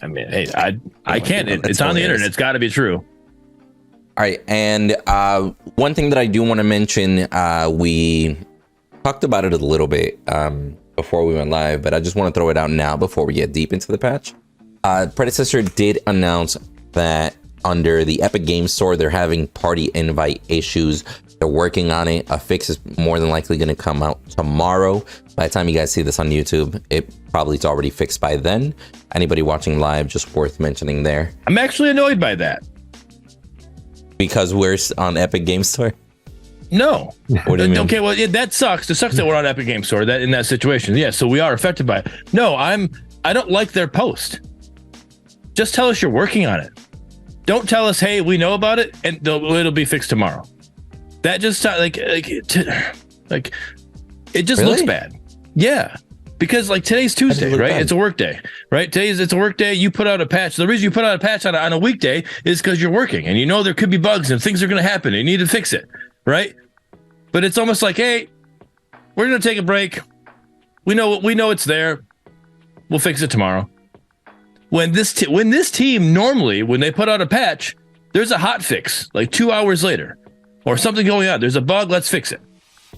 I mean, hey, I can't. It's on the internet. It's got to be true. All right. And one thing that I do want to mention, we talked about it a little bit before we went live, but I just want to throw it out now before we get deep into the patch. Predecessor did announce that under the Epic Games Store, they're having party invite issues. They're working on it. A fix is more than likely going to come out tomorrow. By the time you guys see this on YouTube, it probably is already fixed by then. Anybody watching live, just worth mentioning there. I'm actually annoyed by that. Because we're on Epic Games Store? No. What do you mean? Okay, well, that sucks. It sucks that we're on Epic Games Store in that situation. Yeah, so we are affected by it. No, I don't like their post. Just tell us you're working on it. Don't tell us, hey, we know about it and it'll be fixed tomorrow. That just like it just looks bad. Yeah, because like today's Tuesday, right? Bad. It's a work day, right? It's a work day. You put out a patch. The reason you put out a patch on a weekday is because you're working and you know there could be bugs and things are going to happen and you need to fix it, right? But it's almost like, hey, we're going to take a break. We know it's there. We'll fix it tomorrow. When this team normally, when they put out a patch, there's a hot fix like 2 hours later or something going on. There's a bug. Let's fix it.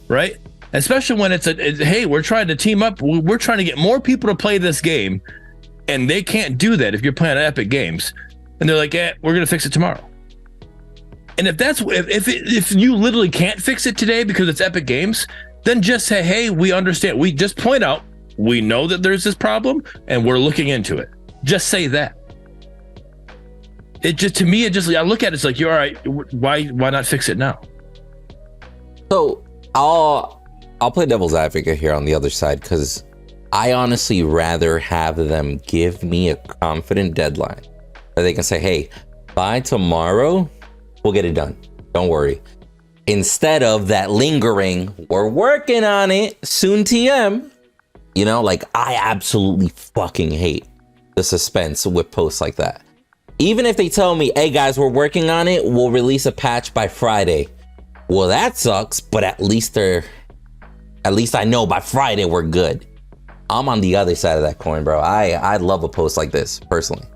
Right. Especially when hey, we're trying to team up. We're trying to get more people to play this game. And they can't do that if you're playing on Epic Games. And they're like, we're going to fix it tomorrow. And if you literally can't fix it today because it's Epic Games, then just say, hey, we understand. We just point out, we know that there's this problem and we're looking into it. Just say that. it just, to me, I look at it, it's like, you're all right. Why not fix it now? So I'll play devil's advocate here on the other side, because I honestly rather have them give me a confident deadline that they can say, hey, by tomorrow, we'll get it done. Don't worry. Instead of that lingering, we're working on it, soon TM. You know, like, I absolutely fucking hate the suspense with posts like that. Even if they tell me, hey guys, we're working on it, we'll release a patch by Friday. Well, that sucks, but at least I know by Friday we're good. I'm on the other side of that coin, bro. I love a post like this, personally.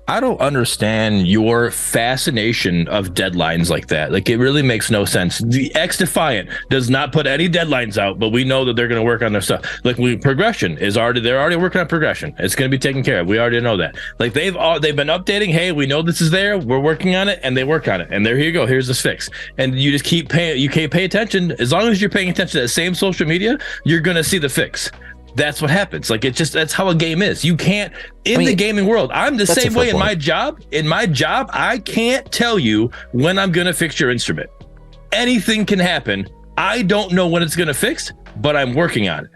I don't understand your fascination of deadlines like that. Like, it really makes no sense. The X Defiant does not put any deadlines out, but we know that they're going to work on their stuff. Like, progression is they're already working on progression. It's going to be taken care of. We already know that. Like, they've been updating. Hey, we know this is there. We're working on it, and they work on it. And here you go. Here's this fix. And you just keep paying. You can't pay attention. As long as you're paying attention to that same social media, you're going to see the fix. That's what happens. Like, that's how a game is. You can't, the gaming world, I'm the same way in my job. In my job, I can't tell you when I'm going to fix your instrument. Anything can happen. I don't know when it's going to fix, but I'm working on it.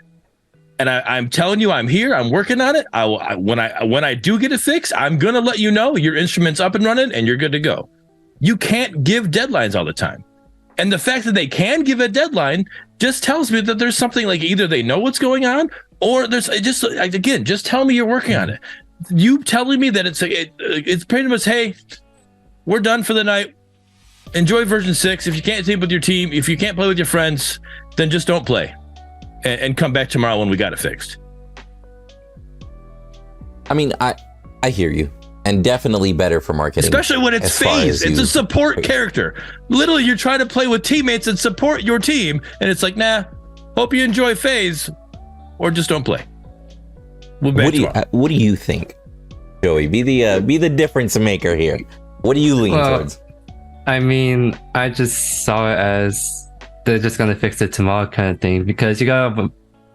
And I'm telling you, I'm here. I'm working on it. When I do get it fixed, I'm going to let you know your instrument's up and running and you're good to go. You can't give deadlines all the time. And the fact that they can give a deadline just tells me that there's something, like, either they know what's going on, or there's just tell me you're working on it. You telling me that it's pretty much, hey, we're done for the night. Enjoy version 6. If you can't team with your team, if you can't play with your friends, then just don't play and come back tomorrow when we got it fixed. I mean, I hear you. And definitely better for marketing. Especially when it's FaZe. It's a support character. Literally, you're trying to play with teammates and support your team. And it's like, nah, hope you enjoy FaZe, or just don't play. What do you think, Joey? Be the difference maker here. What do you lean towards? I mean, I just saw it as they're just going to fix it tomorrow kind of thing, because you got to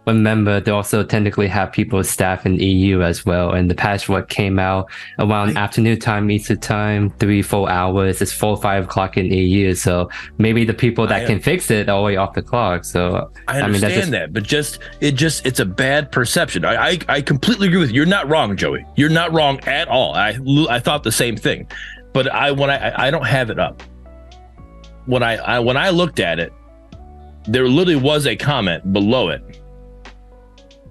remember they also technically have people staff in EU as well, and the patch came out around afternoon time, Eastern time, 3-4 hours. It's 4 or 5 o'clock in EU, so maybe the people that can fix it are already off the clock. So I understand that, but it's a bad perception. I completely agree with you. You're not wrong, Joey. You're not wrong at all. I thought the same thing, but I don't have it up. When I looked at it, there literally was a comment below it.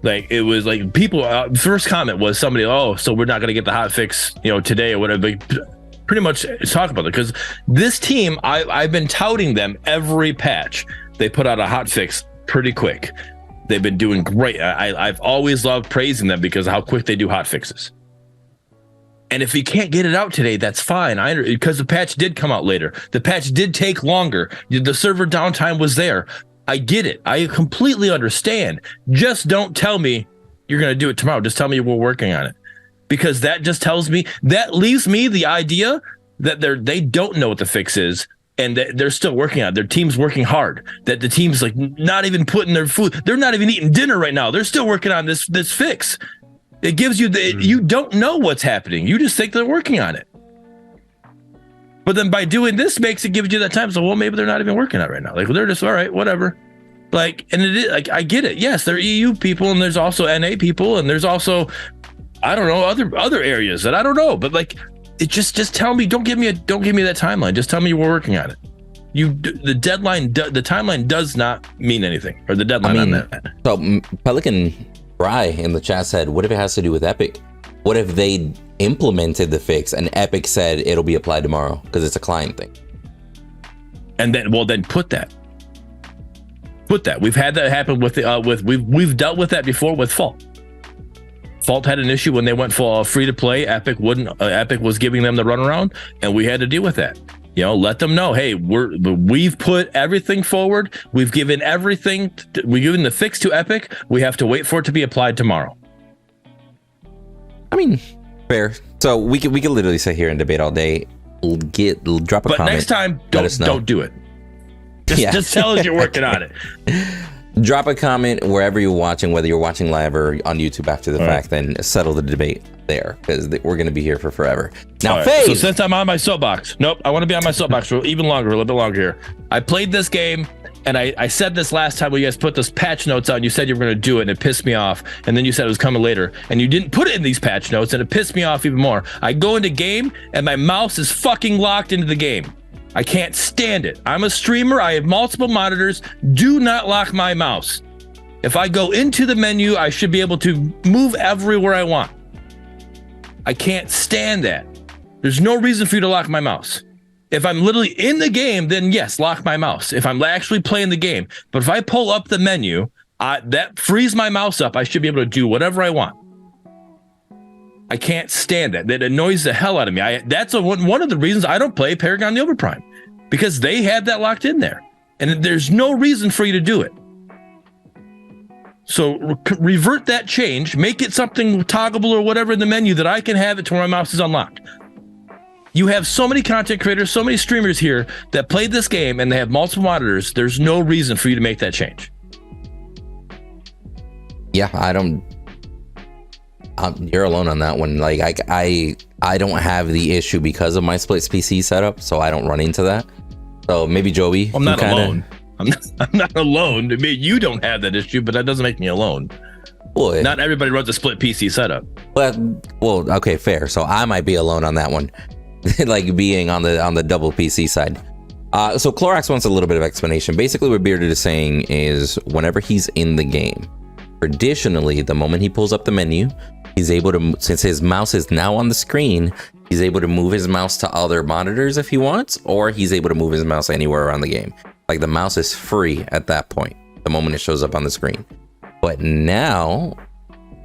Like, it was like people, first comment was somebody, oh, so we're not going to get the hot fix, today or whatever. Pretty much talk about it, because this team, I've been touting them every patch. They put out a hot fix pretty quick. They've been doing great. I've always loved praising them because of how quick they do hot fixes. And if you can't get it out today, that's fine. Because the patch did come out later. The patch did take longer. The server downtime was there. I get it. I completely understand. Just don't tell me you're going to do it tomorrow. Just tell me we're working on it. Because that just leaves me the idea that they don't know what the fix is, and that they're still working on it. Their team's working hard. That the team's like not even putting their food. They're not even eating dinner right now. They're still working on this fix. It gives you you don't know what's happening. You just think they're working on it. But then by doing this gives you that time. So, well, maybe they're not even working on it right now. Like, they're just, all right, whatever. Like, and it is like, I get it. Yes, there are EU people, and there's also NA people, and there's also, I don't know, other areas that I don't know. But like, it just tell me, don't give me that timeline. Just tell me we're working on it. The timeline does not mean anything, or the deadline on that. So Pelican Rye in the chat said, what if it has to do with Epic? What if they implemented the fix and Epic said it'll be applied tomorrow because it's a client thing? And then, then put that. We've had that happen with we've dealt with that before with Fault. Fault had an issue when they went for free to play. Epic was giving them the runaround, and we had to deal with that. Let them know, hey, we've put everything forward. We've given everything. We've given the fix to Epic. We have to wait for it to be applied tomorrow. I mean, fair. So we could literally sit here and debate all day. Drop a comment. But next time, don't do it. Just tell us you're working on it. drop a comment wherever you're watching, whether you're watching live or on YouTube after the fact, then settle the debate there, because we're going to be here for forever. Now, Faith. So since I'm on my soapbox, I want to be on my soapbox for even longer, a little bit longer here. I played this game, and I said this last time when you guys put those patch notes out, you said you were going to do it, and it pissed me off. And then you said it was coming later, and you didn't put it in these patch notes, and it pissed me off even more. I go into game, and my mouse is fucking locked into the game. I can't stand it. I'm a streamer. I have multiple monitors. Do not lock my mouse. If I go into the menu, I should be able to move everywhere I want. I can't stand that. There's no reason for you to lock my mouse. If I'm literally in the game, then yes, lock my mouse. If I'm actually playing the game. But if I pull up the menu, that frees my mouse up. I should be able to do whatever I want. I can't stand that. That annoys the hell out of me. That's one of the reasons I don't play Paragon the Overprime, because they have that locked in there, and there's no reason for you to do it. So revert that change, make it something toggleable or whatever in the menu that I can have it to where my mouse is unlocked. You have so many content creators, so many streamers here that played this game and they have multiple monitors. There's no reason for you to make that change. Yeah, I don't. You're alone on that one. Like I don't have the issue because of my split PC setup, so I don't run into that. So maybe Joey. I'm not alone. I'm not alone. I mean, you don't have that issue, but that doesn't make me alone. Well, not everybody runs a split PC setup. Well, okay, fair. So I might be alone on that one, like being on the double PC side. So Clorox wants a little bit of explanation. Basically, what Bearded is saying is whenever he's in the game, traditionally, the moment he pulls up the menu, he's able to, since his mouse is now on the screen, he's able to move his mouse to other monitors if he wants, or he's able to move his mouse anywhere around the game. Like the mouse is free at that point, the moment it shows up on the screen. But now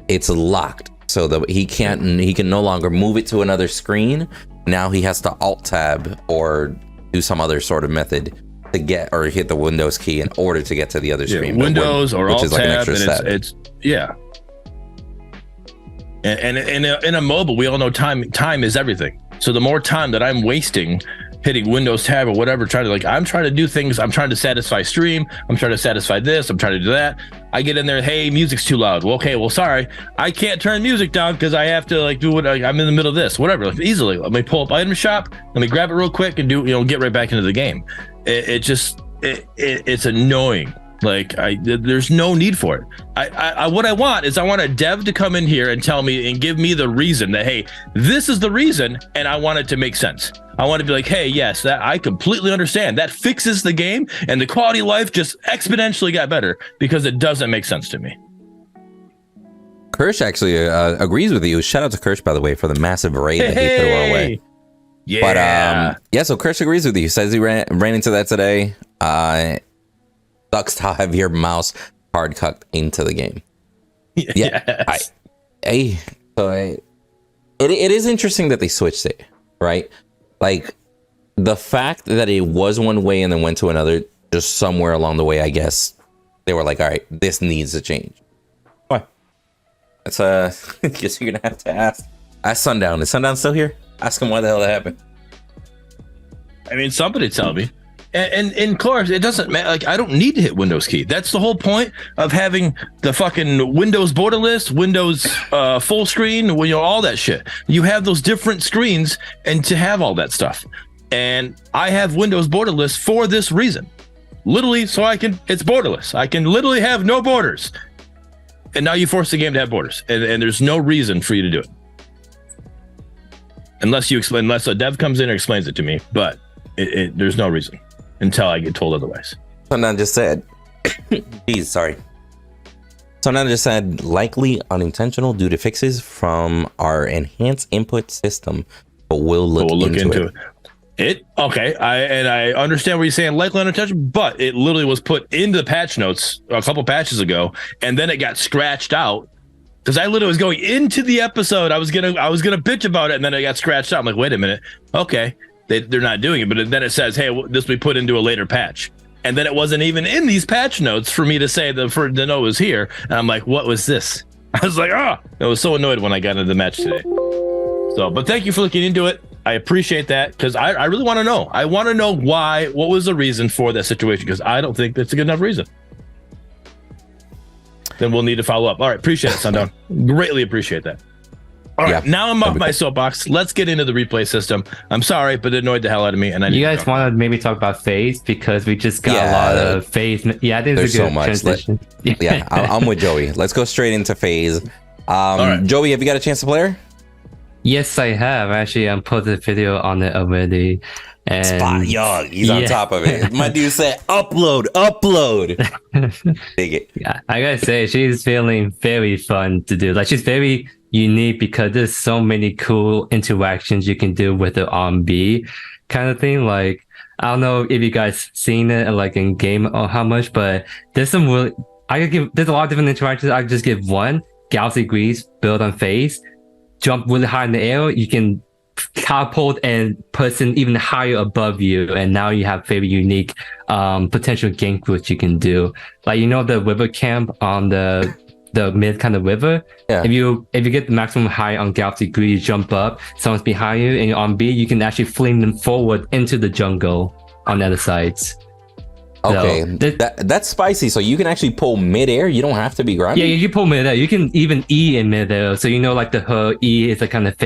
it's locked, so that he can no longer move it to another screen. Now he has to Alt Tab or do some other sort of method to get, or hit the Windows key in order to get to the other screen. Windows or Alt Tab, like an extra step. It's yeah. And in a mobile, we all know time is everything. So the more time that I'm wasting hitting Windows tab or whatever, I'm trying to do things. I'm trying to satisfy stream. I'm trying to satisfy this. I'm trying to do that. I get in there. Hey, music's too loud. Well, okay. Well, sorry. I can't turn music down because I have to do what I'm in the middle of this, whatever. Easily. Let me pull up item shop. Let me grab it real quick and get right back into the game. It's annoying. There's no need for it. What I want is I want a dev to come in here and tell me and give me the reason that, hey, this is the reason, and I want it to make sense. I want to be like, hey, yes, that I completely understand. That fixes the game, and the quality of life just exponentially got better because it doesn't make sense to me. Kirsch actually agrees with you. Shout out to Kirsch, by the way, for the massive raid that he threw our way. Yeah. But so Kirsch agrees with you. Says he ran into that today. Sucks to have your mouse hard cut into the game. Yeah. Yes. It is interesting that they switched it, right? Like the fact that it was one way and then went to another, just somewhere along the way, I guess they were like, all right, this needs to change. Why? That's I guess you're gonna have to ask Sundown. Is Sundown still here? Ask him why the hell that happened. I mean, somebody tell me. And in course, it doesn't matter. I don't need to hit Windows key. That's the whole point of having the fucking Windows border list, Windows full screen, all that shit. You have those different screens and to have all that stuff. And I have Windows border list for this reason. Literally, so it's borderless. I can literally have no borders. And now you force the game to have borders. And there's no reason for you to do it. Unless a dev comes in and explains it to me. But there's no reason. Until I get told otherwise. Sundown just said, geez, sorry. Sundown just said, likely unintentional due to fixes from our enhanced input system, but we'll look into it. Okay, I understand what you're saying, likely unintentional, but it literally was put into the patch notes a couple patches ago, and then it got scratched out. Because I literally was going into the episode, I was gonna bitch about it, and then it got scratched out. I'm like, wait a minute, okay. They're not doing it, but then it says, hey, this will be put into a later patch. And then it wasn't even in these patch notes for me to say for the know it was here. And I'm like, what was this? I was like, I was so annoyed when I got into the match today. So, but thank you for looking into it. I appreciate that because I really want to know. I want to know what was the reason for that situation because I don't think that's a good enough reason. then we'll need to follow up. All right, appreciate it, Sundown. Greatly appreciate that. All right, now I'm off my soapbox. Let's get into the replay system. I'm sorry, but it annoyed the hell out of me. And you guys want to maybe talk about phase because we just got a lot of phase. Yeah, I think it's a good transition. I'm with Joey. Let's go straight into phase. Joey, have you got a chance to play her? Yes, I have. Actually, I'm put the video on it already. And he's on top of it. My dude said, upload. Dig it. Yeah, I gotta say, she's feeling very fun to do. Like, she's very unique because there's so many cool interactions you can do with the R&B kind of thing. Like, I don't know if you guys seen it like in game or how much, but there's some really, there's a lot of different interactions. I could just give one. Galaxy Greaves, build on phase, jump really high in the air. You can catapult and person even higher above you, and now you have very unique potential game which you can do. Like, you know, the river camp on the mid kind of river. If you get the maximum height on Galaxy Greaves, you jump up, someone's behind you, and you're on B, you can actually fling them forward into the jungle on the other sides. Okay, so, that's spicy. So you can actually pull midair. You don't have to be grounded. Yeah, you pull midair. You can even E in midair. So you know, like her E is a kind of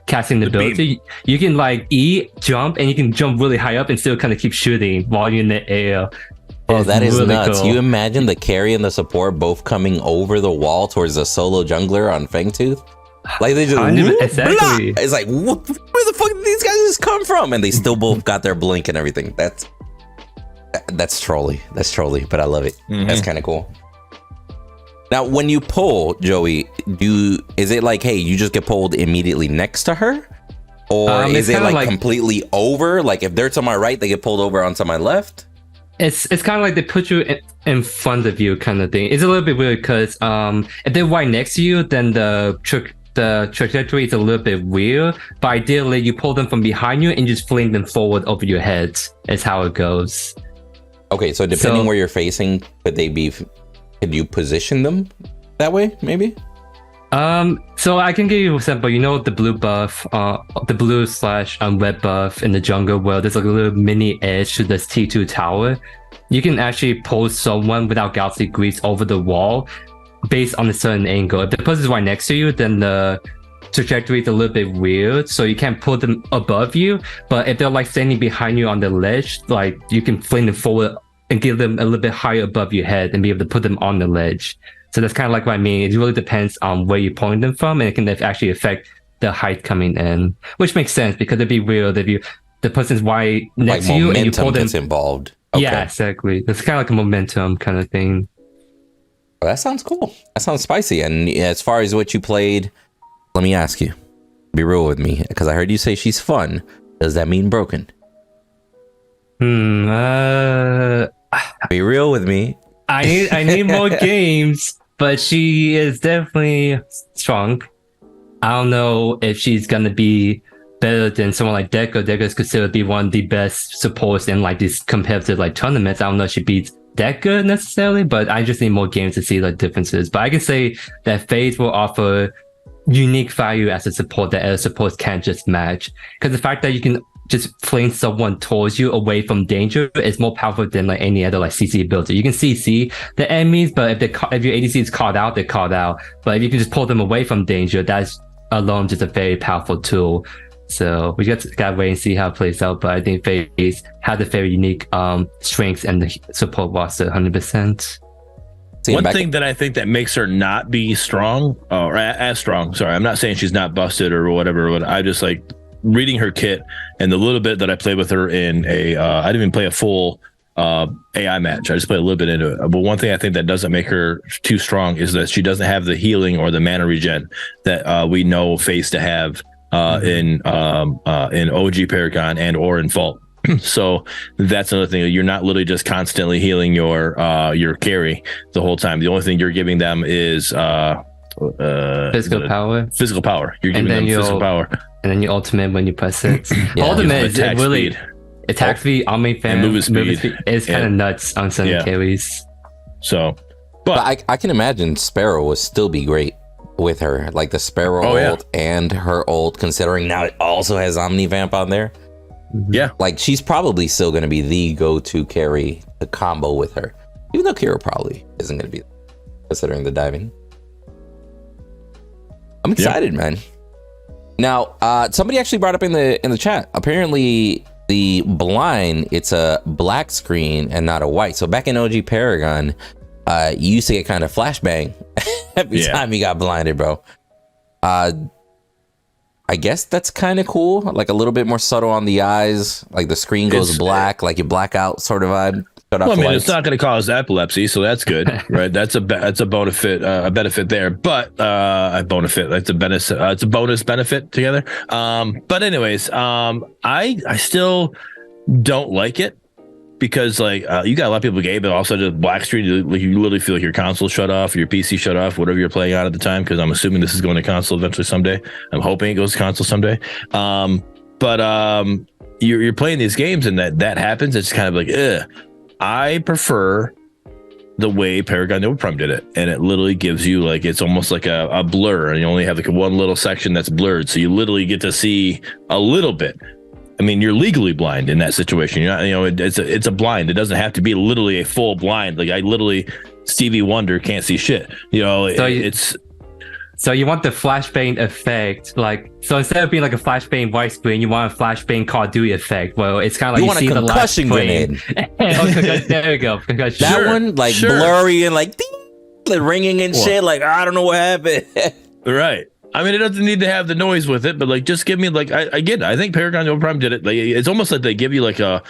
casting the build. So you can like E, jump, and you can jump really high up and still kind of keep shooting while you're in the air. Oh, that is really nuts. Cool. You imagine the carry and the support both coming over the wall towards the solo jungler on Fangtooth? Like, they just exactly. Blah! It's like, where the fuck did these guys just come from? And they still both got their blink and everything. That's trolly. But I love it. That's kind of cool. Now, when you pull, Joey, is it like, hey, you just get pulled immediately next to her? Or is it like completely over? Like, if they're to my right, they get pulled over onto my left? It's kind of like they put you in front of you kind of thing. It's a little bit weird because if they're right next to you, then the trajectory is a little bit weird. But ideally, you pull them from behind you and just fling them forward over your head. Is how it goes. Okay, so depending where you're facing, could you position them that way, maybe? So I can give you an example. You know the blue buff, the blue/red buff in the jungle where there's like a little mini edge to this T2 tower. You can actually pull someone without Galaxy Greaves over the wall based on a certain angle. If the person's right next to you, then the trajectory is a little bit weird, so you can't pull them above you. But if they're like standing behind you on the ledge, like you can fling them forward and give them a little bit higher above your head and be able to put them on the ledge. So that's kind of like what I mean. It really depends on where you're pulling them from, and it can actually affect the height coming in, which makes sense because it'd be weird if the person's right next to you and you pull them. Gets involved. Okay. Yeah, exactly. It's kind of like a momentum kind of thing. Well, that sounds cool. That sounds spicy. And as far as what you played, let me ask you, be real with me, because I heard you say she's fun. Does that mean broken? Be real with me. I need more games, but she is definitely strong. I don't know if she's gonna be better than someone like Deco. Deco is considered to be one of the best supports in like these competitive like tournaments. I don't know if she beats that good necessarily, but I just need more games to see the differences. But I can say that Phase will offer unique value as a support that other supports can't just match. Because the fact that you can just fling someone towards you away from danger is more powerful than like any other like CC ability. You can CC the enemies, but if your ADC is caught out, they're caught out. But if you can just pull them away from danger, that's alone just a very powerful tool. So we gotta wait and see how it plays out. But I think Phase has a very unique strengths and the support roster 100%. One thing that I think that makes her not be strong or as strong. Sorry, I'm not saying she's not busted or whatever. But I just like reading her kit and the little bit that I played with her in I didn't even play a full AI match. I just played a little bit into it. But one thing I think that doesn't make her too strong is that she doesn't have the healing or the mana regen that we know Phase to have in OG Paragon and or in Fault. So that's another thing. You're not literally just constantly healing your carry the whole time. The only thing you're giving them is physical power. Physical power. You're giving them physical power. And then your ultimate when you press it. Ultimate is really speed. Attack speed, Omni Fan, and movement speed. It's kind of nuts on some carries. So, but I can imagine Sparrow would still be great with her, like the Sparrow ult and her ult, considering now it also has Omni Vamp on there. Yeah, like she's probably still going to be the go-to carry, the combo with her, even though Kira probably isn't going to be. considering the diving. I'm excited, man. Now, somebody actually brought up in the chat. Apparently, the blind, it's a black screen and not a white. So back in OG Paragon, you used to get kind of flashbang every time you got blinded, bro. I guess that's kind of cool. Like a little bit more subtle on the eyes. Like the screen goes black, like you black out sort of vibe. Well, I mean, it's not going to cause epilepsy, so that's good, right? That's a benefit, a benefit there. But a benefit, that's a benefit. It's a bonus benefit together. But anyways, I still don't like it because like you got a lot of people gay, but also just black screen. You literally feel like your console shut off, your PC shut off, whatever you're playing on at the time. Because I'm assuming this is going to console eventually someday. I'm hoping it goes to console someday. But you're playing these games and that happens. It's kind of like, ugh. I prefer the way Paragon Nova Prime did it, and it literally gives you like it's almost like a blur, and you only have like one little section that's blurred, so you literally get to see a little bit. I mean, you're legally blind in that situation. You're not, it's a blind. It doesn't have to be literally a full blind. Like I literally, Stevie Wonder can't see shit. So you want the flashbang effect, so instead of being like a flashbang white screen, you want a flashbang Call of Duty effect. Well, it's kind of like you want see a concussion grenade. There we go. Concussion. That one, like blurry and like ringing and shit. Like I don't know what happened. Right. I mean, it doesn't need to have the noise with it, but like just give me like I think Paragon Nova Prime did it. Like it's almost like they give you like it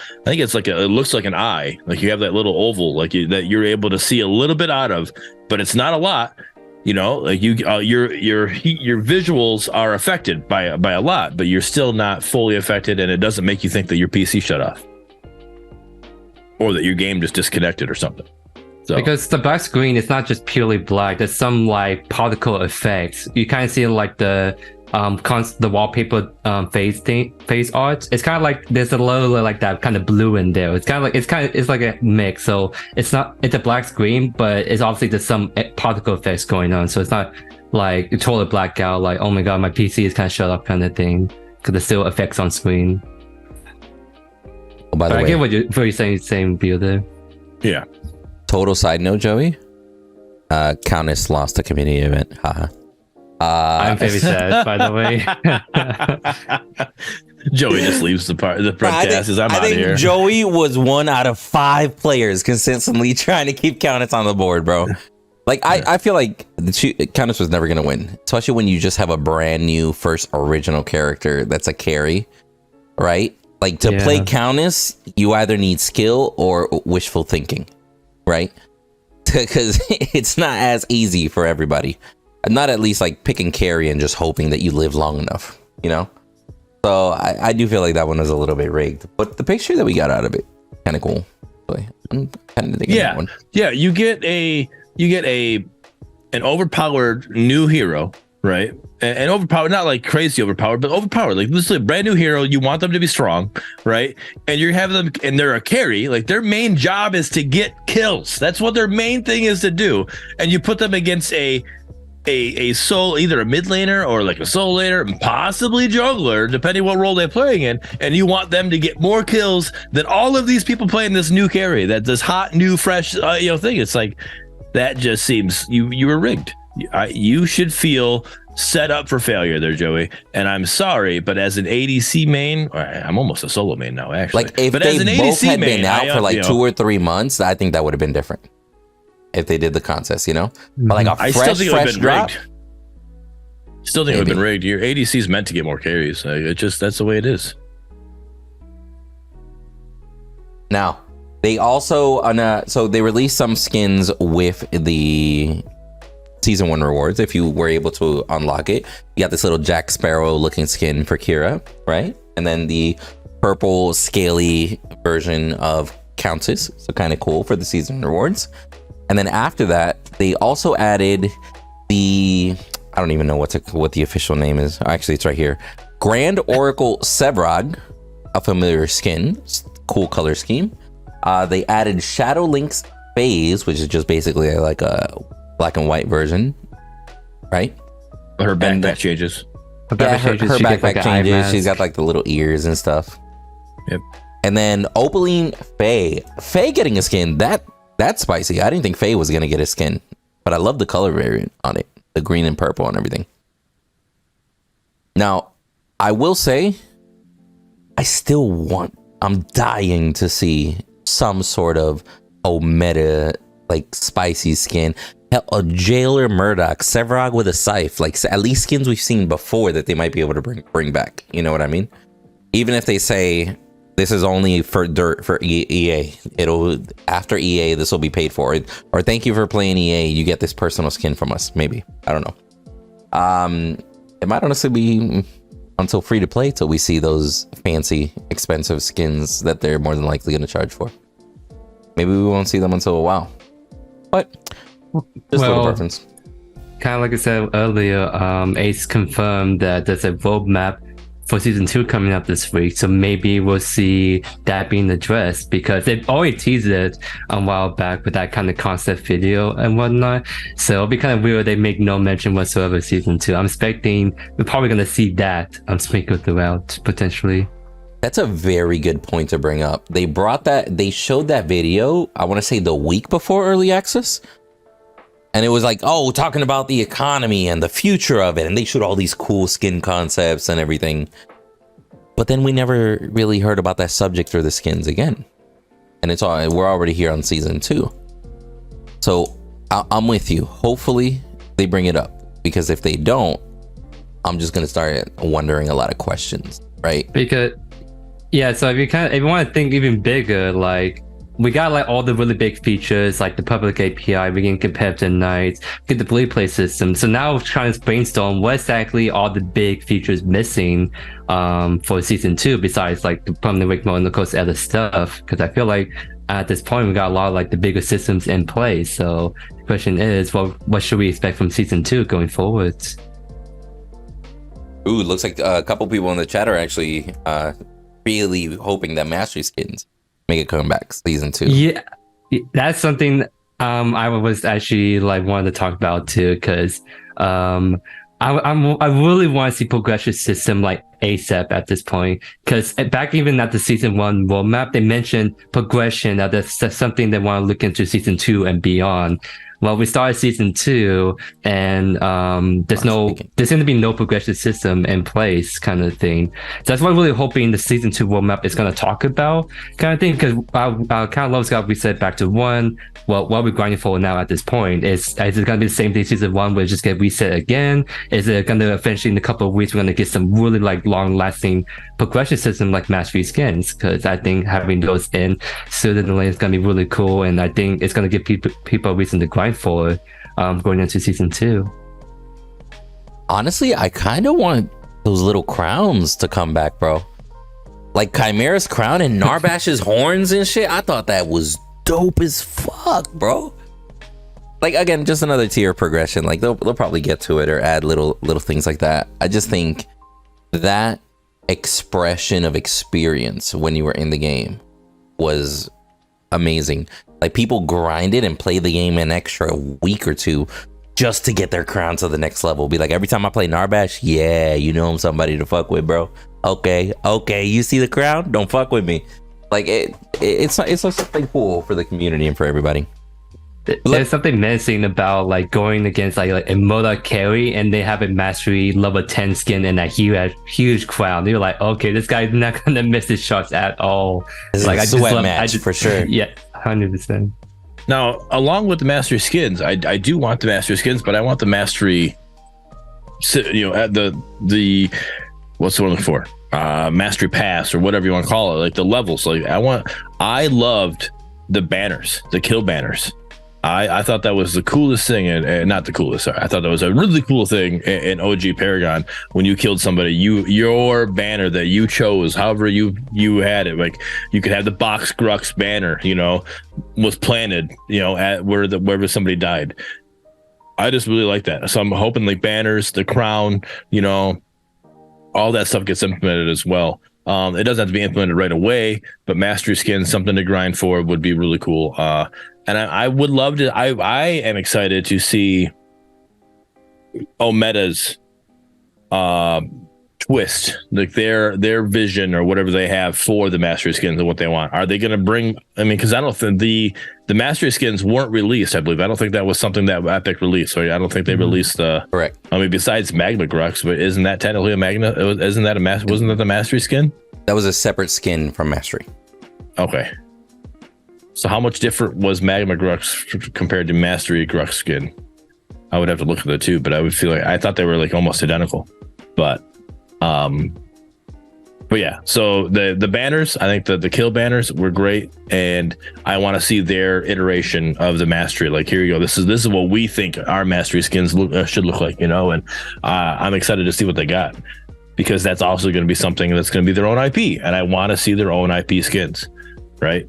looks like an eye. Like you have that little oval that you're able to see a little bit out of, but it's not a lot. Like your visuals are affected by a lot, but you're still not fully affected, and it doesn't make you think that your PC shut off or that your game just disconnected or something. So. Because the black screen is not just purely black. There's some like particle effects. You kind of see like the wallpaper face art. It's kind of like there's a little like that kind of blue in there. It's like a mix. So it's a black screen, but it's obviously there's some particle effects going on. So it's not like a total blackout. Like, oh my god, my PC is kind of shut off kind of thing. Because there's still effects on screen. Oh, by the way, I get what you're saying. Same view there. Yeah. Total side note, Joey. Countess lost a community event. Haha. I'm very sad, by the way. Joey just leaves the Predcast. I'm out of here. Joey was 1 out of 5 players consistently trying to keep Countess on the board, bro. Like I feel like Countess was never gonna win, especially when you just have a brand new first original character that's a carry, right? Like to play Countess, you either need skill or wishful thinking, right? Because it's not as easy for everybody. Not at least like picking carry and just hoping that you live long enough, So I do feel like that one was a little bit rigged, but the picture that we got out of it, kind of cool. I'm kind of digging that one. Yeah, you get an overpowered new hero, right? And overpowered, not like crazy overpowered, but overpowered. Like this is a brand new hero. You want them to be strong, right? And you have them, and they're a carry. Like their main job is to get kills. That's what their main thing is to do. And you put them against a soul, either a mid laner or like a soul laner, possibly jungler, depending what role they're playing in, and you want them to get more kills than all of these people playing this new carry, that this hot new fresh thing. It's like that just seems you were rigged. You should feel set up for failure there, Joey, and I'm sorry, but as an ADC main, I'm almost a solo main now actually, like if but they as an both ADC had main, been out for like 2 or 3 months, I think that would have been different if they did the contest, But like a fresh drop. Still think it would have been rigged. Your ADC is meant to get more carries. That's the way it is. Now, they also so they released some skins with the season 1 rewards. If you were able to unlock it, you got this little Jack Sparrow looking skin for Kira, right? And then the purple scaly version of Countess, so kind of cool for the season rewards. And then after that, they also added I don't even know what the official name is. Actually, it's right here. Grand Oracle Sevrog, a familiar skin, cool color scheme. They added Shadow Link's Phase, which is just basically like a black and white version, right? Her backpack changes. Her backpack changes. She's got like the little ears and stuff. Yep. And then Opaline Faye getting a skin, that's spicy. I didn't think Faye was gonna get a skin. But I love the color variant on it, the green and purple and everything. Now, I will say, I'm dying to see some sort of meta, like, spicy skin. Hell, a jailer Murdock, Sevarog with a scythe, like, at least skins we've seen before that they might be able to bring back. You know what I mean? Even if they say this is only for EA, it'll, after EA, this will be paid for. Or thank you for playing EA, you get this personal skin from us, maybe. I don't know. It might honestly be until free to play till we see those fancy, expensive skins that they're more than likely going to charge for. Maybe we won't see them until a while. But just a little preference. Kind of like I said earlier, Ace confirmed that there's a roadmap for season 2 coming up this week, so maybe we'll see that being addressed, because they've already teased it a while back with that kind of concept video and whatnot. So it'll be kind of weird they make no mention whatsoever of season 2. I'm expecting we're probably going to see that sprinkled throughout potentially. That's a very good point to bring up. They showed that video, I want to say the week before early access. And it was like, talking about the economy and the future of it. And they showed all these cool skin concepts and everything. But then we never really heard about that subject or the skins again. And we're already here on season 2. So I'm with you. Hopefully they bring it up. Because if they don't, I'm just going to start wondering a lot of questions, right? Because, yeah, so if you want to think even bigger, like, we got like all the really big features, like the public API, we can competitive nights, get the blue play system. So now we're trying to brainstorm what exactly all the big features missing for season 2, besides like the permanent wake mode and of course other stuff. Because I feel like at this point we got a lot of like the bigger systems in place. So the question is, well, what should we expect from season 2 going forward? Ooh, it looks like a couple people in the chat are actually really hoping that mastery skins make a comeback season 2. Yeah, that's something I was actually like wanted to talk about too, because I really want to see progression system like ASAP at this point, because back even at the season 1 roadmap they mentioned progression, that's something they want to look into season 2 and beyond. Well, we started season 2 and there's going to be no progression system in place kind of thing. So that's what I'm really hoping the season 2 roadmap is going to talk about kind of thing, because I kind of love what we said back to 1. Well, what we're grinding for now at this point is it going to be the same thing season 1 where it just get reset again? Is it going to eventually in a couple of weeks we're going to get some really like long lasting progression system like mastery skins? Because I think having those in sooner than later is going to be really cool, and I think it's going to give people a reason to grind for going into season 2. Honestly, I kind of want those little crowns to come back, bro. Like Chimera's crown and Narbash's horns and shit. I thought that was dope as fuck, bro. Like, again, just another tier progression. Like they'll probably get to it or add little things like that. I just think that expression of experience when you were in the game was amazing. Like, people grinded and played the game an extra week or 2 just to get their crown to the next level. Be like, every time I play Narbash, yeah, you know I'm somebody to fuck with, bro. Okay, you see the crown? Don't fuck with me. Like, it's something cool for the community and for everybody. There's something menacing about like going against like a Murdock carry and they have a mastery level 10 skin and that huge crown. You're like, okay, this guy's not gonna miss his shots at all. It's like, I just love match for sure. Yeah, 100%. Now, along with the mastery skins, I do want the mastery skins, but I want the mastery, at the what's the one for? Mastery pass or whatever you want to call it, like the levels. Like I loved the banners, the kill banners. I thought that was the coolest thing, and not the coolest. Sorry, I thought that was a really cool thing in OG Paragon. When you killed somebody, your banner that you chose, however you had it, like you could have the Box Grux banner, was planted, at wherever somebody died. I just really like that. So I'm hoping like banners, the crown, all that stuff gets implemented as well. It doesn't have to be implemented right away, but mastery skins, something to grind for, would be really cool. And I would love to. I am excited to see Omeda's twist, like their vision or whatever they have for the mastery skins and what they want. Are they going to bring? I mean, because I don't think the mastery skins weren't released. I believe I don't think that was something that Epic released. So I don't think they released the correct. I mean, besides Magma Grux, but isn't that technically a Magna? Isn't that wasn't that the mastery skin? That was a separate skin from mastery. Okay. So how much different was Magma Grux compared to mastery Grux skin? I would have to look at the two, but I would feel like I thought they were like almost identical, but yeah, so the banners, I think the kill banners were great, and I want to see their iteration of the mastery. Like, here you go, this is what we think our mastery skins should look like, and I'm excited to see what they got, because that's also going to be something that's going to be their own IP, and I want to see their own IP skins, right?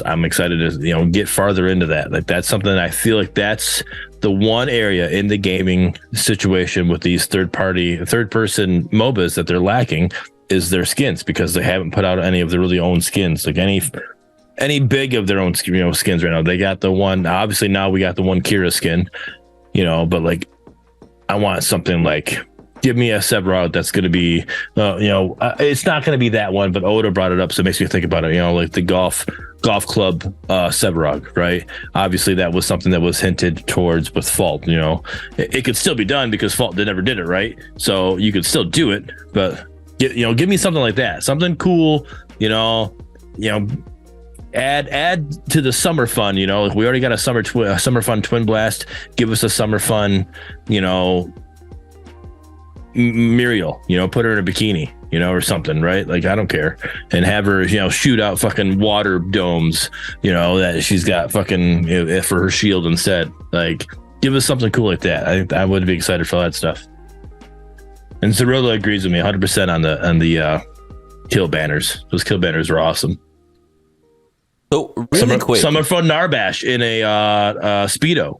I'm excited to get farther into that. Like, that's something that I feel like that's the one area in the gaming situation with these third person MOBAs that they're lacking is their skins, because they haven't put out any of their really own skins, like any big of their own skins right now. They got the one, obviously now we got the one Kira skin, but like I want something like, give me a Sevarog that's going to be it's not going to be that one, but Oda brought it up, so it makes me think about it, like the golf club Sevarog, right? Obviously that was something that was hinted towards with Fault. It could still be done because Fault never did it, right? So you could still do it, but give me something like that, something cool, add to the summer fun, like we already got a summer fun Twin Blast. Give us a summer fun, Muriel, put her in a bikini, or something, right? Like, I don't care, and have her, shoot out fucking water domes, that she's got fucking for her shield instead. Like, give us something cool like that. I think I would be excited for all that stuff. And Zerillo agrees with me 100% on the kill banners. Those kill banners are awesome. So really quick, summer fun Narbash in a Speedo.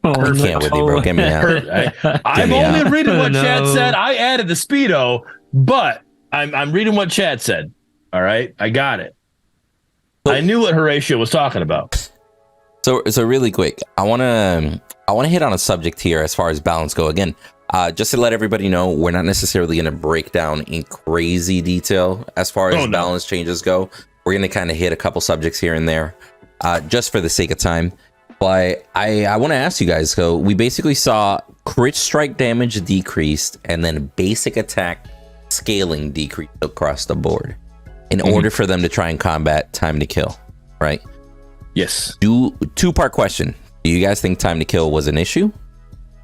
I can't with you, bro. Get me out. I'm only reading what Chad said. I added the Speedo, but I'm reading what Chad said. All right, I got it. I knew what Horatio was talking about. So really quick, I wanna hit on a subject here as far as balance go. Again, just to let everybody know, we're not necessarily gonna break down in crazy detail as far as balance changes go. We're gonna kind of hit a couple subjects here and there, just for the sake of time. But I want to ask you guys, so we basically saw crit strike damage decreased and then basic attack scaling decreased across the board in order for them to try and combat time to kill, right? Yes. Two-part question. Do you guys think time to kill was an issue?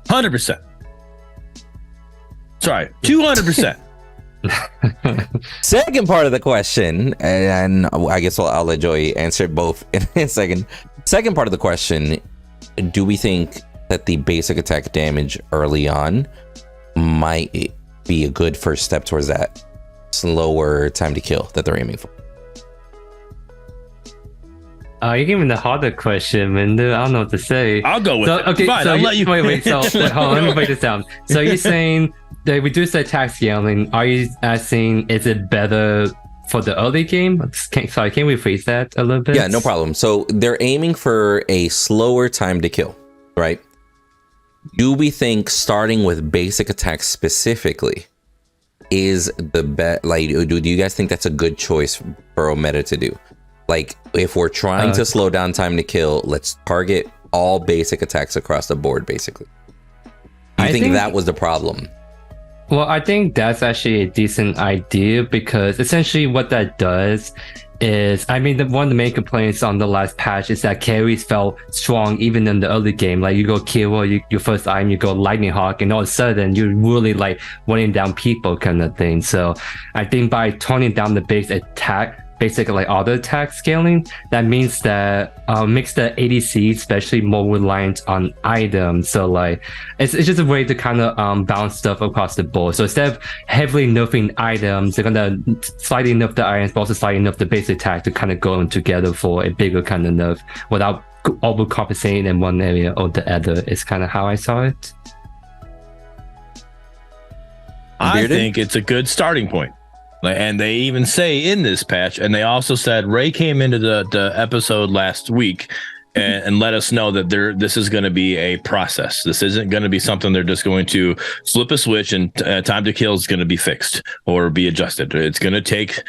100%. Sorry, 200%. Second part of the question, and I guess I'll let Joey answer both in a second. Second part of the question, do we think that the basic attack damage early on might be a good first step towards that slower time to kill that they're aiming for? You're giving the harder question, man. I don't know what to say. I'll go with it. Okay, fine, so I'll let you. Wait. So hold on, let me break this down. So you're saying they reduce the attack scaling. Are you asking, is it better for the early game? Can we rephrase that a little bit? Yeah, no problem. So they're aiming for a slower time to kill, right? Do we think starting with basic attacks specifically is the best? Like, do you guys think that's a good choice for a meta to do? Like, if we're trying to slow down time to kill, let's target all basic attacks across the board, basically. Do you think that was the problem? Well, I think that's actually a decent idea, because essentially what that does is, I mean, one of the main complaints on the last patch is that carries felt strong even in the early game. Like, you go Kiro, your first item, you go Lightning Hawk, and all of a sudden you're really like running down people kind of thing. So I think by toning down the base attack, basically like auto attack scaling, that means that makes the ADC especially more reliant on items. So like it's just a way to kind of balance stuff across the board. So instead of heavily nerfing items, they're gonna slightly nerf the items, but also slightly nerf the base attack to kind of go in together for a bigger kind of nerf without overcompensating in one area or the other. Is kind of how I saw it. I think it's a good starting point. And they even say in this patch, and they also said, Ray came into the episode last week and let us know that this is going to be a process. This isn't going to be something they're just going to flip a switch and time to kill is going to be fixed or be adjusted. It's going to take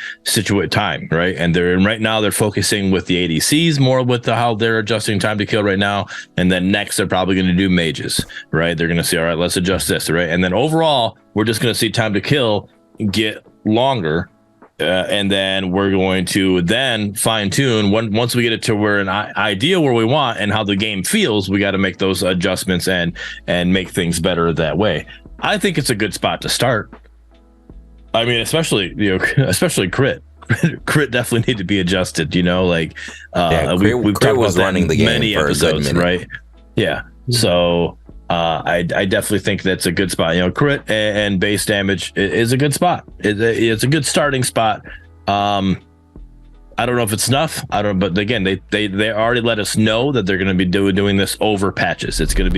time, right? And right now they're focusing with the ADCs more with how they're adjusting time to kill right now. And then next they're probably going to do mages, right? They're going to say, all right, let's adjust this, right? And then overall, we're just going to see time to kill get longer. And then we're going to then fine tune once we get it to where an idea where we want and how the game feels. We got to make those adjustments and make things better that way. I think it's a good spot to start. I mean, especially crit. Crit definitely need to be adjusted. We've Crit talked was about running the game many for episodes, a good minute. right? Yeah. So. I definitely think that's a good spot. Crit and base damage is a good spot. It's a good starting spot. I don't know if it's enough. But again, they already let us know that they're going to be doing this over patches. They're going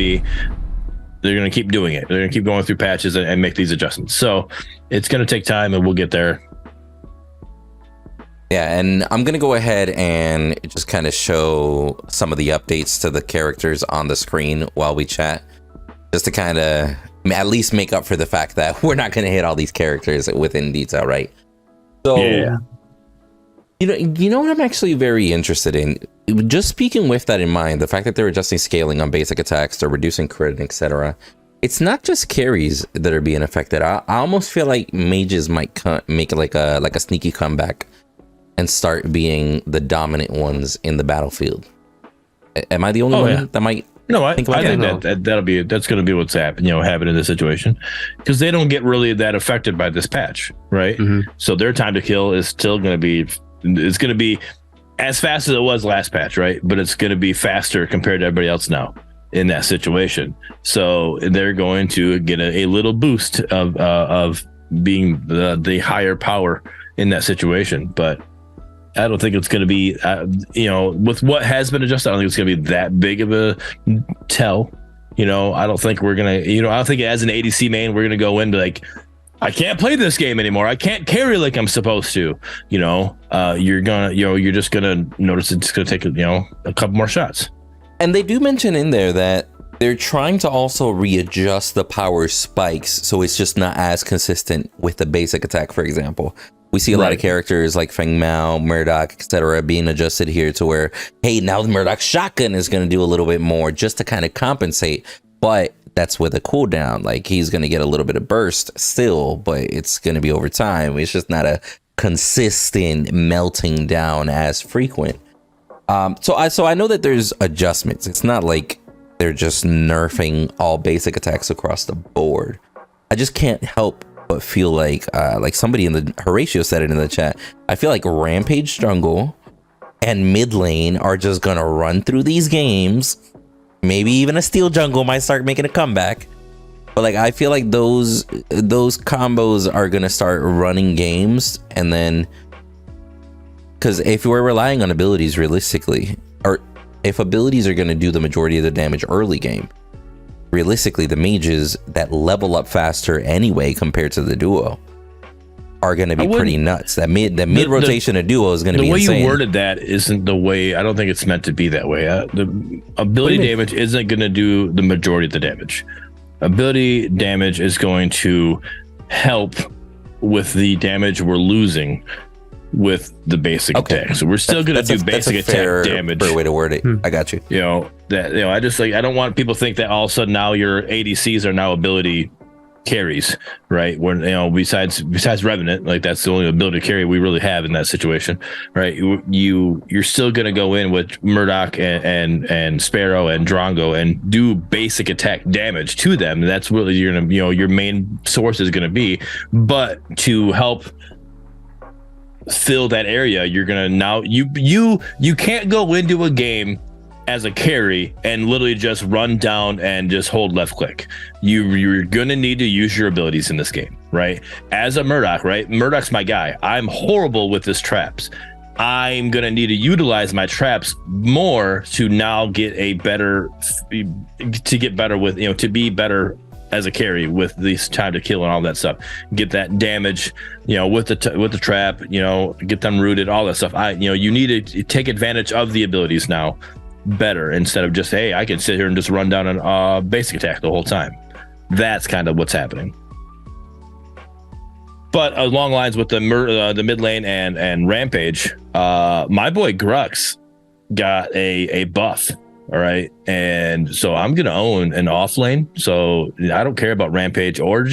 to keep doing it. They're going to keep going through patches and make these adjustments. So it's going to take time, and we'll get there. Yeah, and I'm going to go ahead and just kind of show some of the updates to the characters on the screen while we chat. Just to kind of at least make up for the fact that we're not going to hit all these characters within detail, right? So, yeah. You know what I'm actually very interested in? Just speaking with that in mind, the fact that they're adjusting scaling on basic attacks, they're reducing crit, etc. It's not just carries that are being affected. I almost feel like mages might make like a sneaky comeback and start being the dominant ones in the battlefield. Am I the only one that might? No, I think that's going to be what's happening in this situation, because they don't get really that affected by this patch, right? Mm-hmm. So their time to kill is still going to be as fast as it was last patch, right? But it's going to be faster compared to everybody else now in that situation. So they're going to get a little boost of being the higher power in that situation, but. I don't think it's going to be, with what has been adjusted, I don't think it's going to be that big of a tell. I don't think we're going to, I don't think as an ADC main, we're going to go into like, I can't play this game anymore. I can't carry like I'm supposed to, you're just going to notice it's going to take, a couple more shots. And they do mention in there that they're trying to also readjust the power spikes. So it's just not as consistent with the basic attack, for example. We see a lot of characters like Feng Mao, Murdock, etc. being adjusted here to where, hey, now the Murdock shotgun is going to do a little bit more just to kind of compensate. But that's with a cooldown. Like, he's going to get a little bit of burst still, but it's going to be over time. It's just not a consistent melting down as frequent. So I know that there's adjustments. It's not like they're just nerfing all basic attacks across the board. I just can't help but feel like somebody in the Horatio said it in the chat. I feel like Rampage Jungle and mid lane are just gonna run through these games. Maybe even a Steel Jungle might start making a comeback. But like, I feel like those combos are gonna start running games, and then because if we're relying on abilities realistically, or if abilities are gonna do the majority of the damage early game, realistically, the mages that level up faster anyway compared to the duo are going to be pretty nuts. That mid rotation of duo is going to be insane. The way you worded that isn't the way. I don't think it's meant to be that way. The ability damage isn't going to do the majority of the damage. Ability damage is going to help with the damage we're losing with the basic attack. So we're still going to do basic attack damage. Fair way to word it. I got you. I just I don't want people to think that all of a sudden now your ADCs are now ability carries, right? When besides Revenant, like that's the only ability carry we really have in that situation, right? You're still going to go in with Murdock and Sparrow and Drongo and do basic attack damage to them. That's really your main source is going to be, but to help fill that area, you're gonna now you can't go into a game as a carry and literally just run down and just hold left click. You're gonna need to use your abilities in this game, right? As a Murdock, right? Murdock's my guy. I'm horrible with his traps. I'm gonna need to utilize my traps more to now get better with to be better as a carry with this time to kill and all that stuff. Get that damage, with the trap, get them rooted, all that stuff. You need to take advantage of the abilities now better instead of just, hey, I can sit here and just run down a basic attack the whole time. That's kind of what's happening. But along lines with the mid lane and Rampage, my boy Grux got a buff. All right. And so I'm going to own an off lane. So I don't care about Rampage or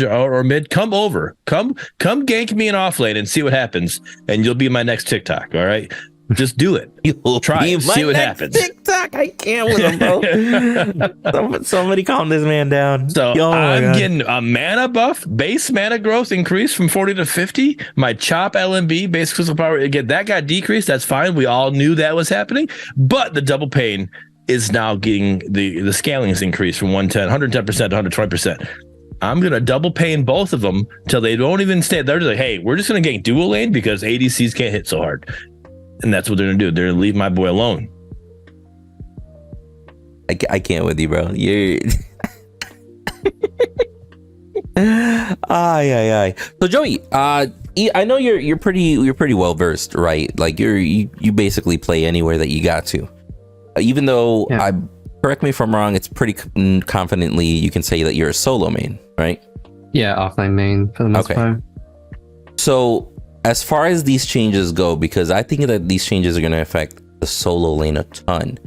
mid. Come over. Come gank me an off lane and see what happens. And you'll be my next TikTok. All right. Just do it. You'll try it. See what happens. TikTok. I can't with him, bro. Somebody calm this man down. So I'm getting a mana buff, base mana growth increased from 40 to 50. My chop LMB, basic physical power, again, that got decreased. That's fine. We all knew that was happening. But the double pain is now getting the scaling is increased from 110% to 120%. I'm going to double pain both of them till they don't even stay. They're just like, hey, we're just going to gank dual lane because ADCs can't hit so hard. And that's what they're going to do. They're going to leave my boy alone. I can't with you, bro. You're... Aye. So Joey, I know you're pretty well versed, right? Like you basically play anywhere that you got to. Even though correct me if I'm wrong, it's pretty confidently you can say that you're a solo main, right? Yeah, offline main for the most part. So as far as these changes go, because I think that these changes are going to affect the solo lane a ton.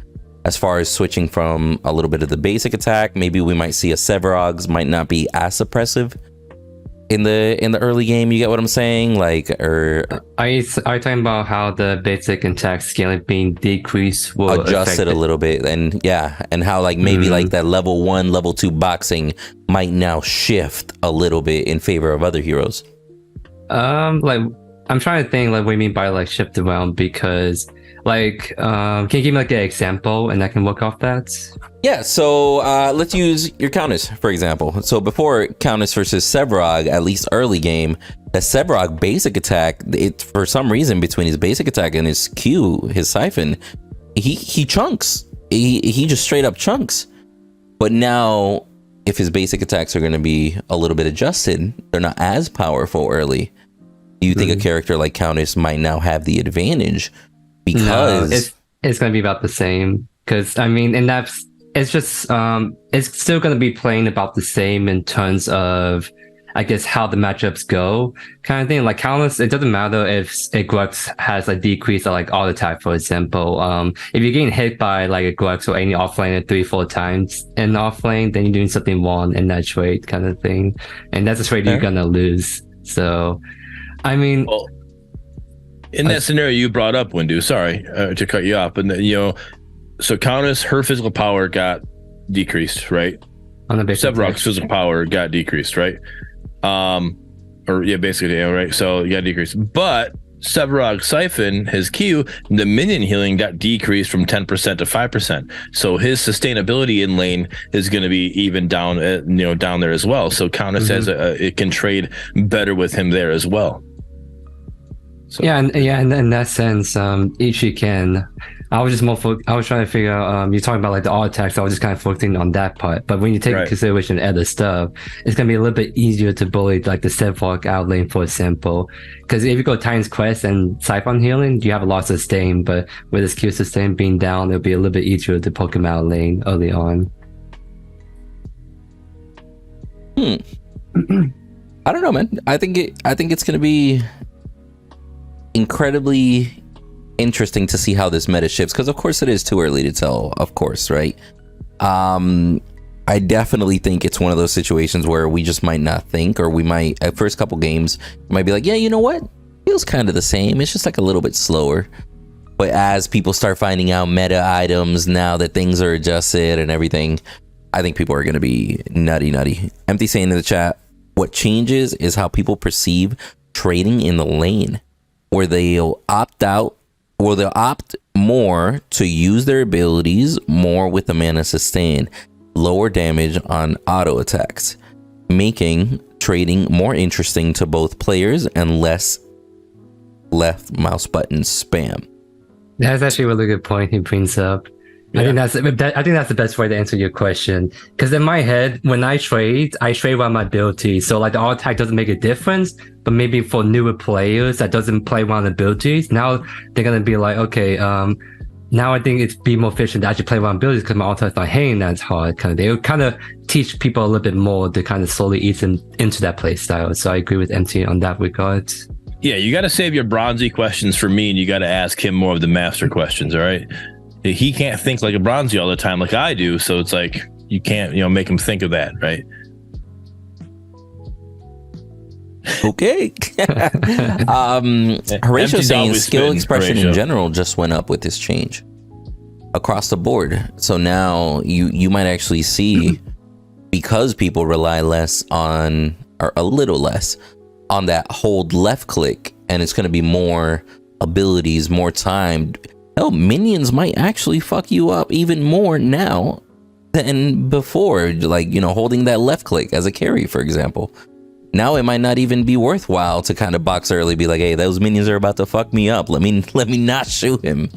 As far as switching from a little bit of the basic attack, maybe we might see a Severogs might not be as suppressive in the early game. You get what I'm saying? Like, or are you talking about how the basic attack scaling being decreased will adjust it a little bit, and how like maybe like that level 1, level 2 boxing might now shift a little bit in favor of other heroes? Like I'm trying to think like what you mean by like shift around, because like can you give me like an example and I can work off that? Yeah, so let's use your Countess, for example. So before Countess versus Severog, at least early game, the Severog basic attack, it for some reason between his basic attack and his Q, his siphon, he chunks. He just straight up chunks. But now, if his basic attacks are going to be a little bit adjusted, they're not as powerful early. Do you think a character like Countess might now have the advantage? Because no, it's going to be about the same. Because I mean, and that's it's just it's still going to be playing about the same in terms of, I guess, how the matchups go, kind of thing. Like Countess, it doesn't matter if a Grux has a decrease of like auto attack, for example. If you're getting hit by like a Grux or any offlaner 3-4 times in offlane, then you're doing something wrong in that trade, kind of thing. And that's a trade you're gonna lose. So, I mean, well, in that scenario you brought up, Windu, sorry to cut you off, but so Countess, her physical power got decreased, right? On the basic Severog's physical power got decreased, right? Basically, right? So you got decreased. But Severog's siphon, his Q, the minion healing got decreased from 10% to 5%. So his sustainability in lane is going to be even down, down there as well. So Countess has it can trade better with him there as well. So. And in that sense, each you can. I was trying to figure out, you're talking about like the auto attacks, so I was just kind of focusing on that part. But when you take into consideration other stuff, it's going to be a little bit easier to bully like the Sephok out lane, for example. Because if you go Titan's Quest and Siphon healing, you have a lot of sustain, but with his Q sustain being down, it'll be a little bit easier to poke him out lane early on. I don't know, man. I think it's going to be incredibly interesting to see how this meta shifts, because of course it is too early to tell, of course, right? I definitely think it's one of those situations where we just might not think, or we might at first couple games might be like, yeah, you know what, feels kind of the same, it's just like a little bit slower. But as people start finding out meta items now that things are adjusted and everything, I think people are going to be nutty. Empty saying in the chat, what changes is how people perceive trading in the lane, where they'll opt out, or they'll opt more to use their abilities more with the mana sustain, lower damage on auto attacks, making trading more interesting to both players and less left mouse button spam. That's actually a really good point he brings up. Yeah. I think that's the best way to answer your question. Because in my head, when I trade around my abilities. So like the auto attack doesn't make a difference, but maybe for newer players that doesn't play around abilities, now they're gonna be like, okay, now I think it's be more efficient to actually play around abilities because my auto is not hitting that hard. Kind of, they would kind of teach people a little bit more to kind of slowly ease into that play style. So I agree with MT on that regard. Yeah, you got to save your bronzy questions for me, and you got to ask him more of the master questions. All right, he can't think like a bronzy all the time like I do. So it's like you can't, make him think of that, right? Okay. Horatio saying skill expression in general just went up with this change across the board. So now you might actually see, because people rely less on, or a little less on that hold left click, and it's going to be more abilities, more timed. Hell, minions might actually fuck you up even more now than before. Like, holding that left click as a carry, for example. Now it might not even be worthwhile to kind of box early, be like, hey, those minions are about to fuck me up. Let me not shoot him.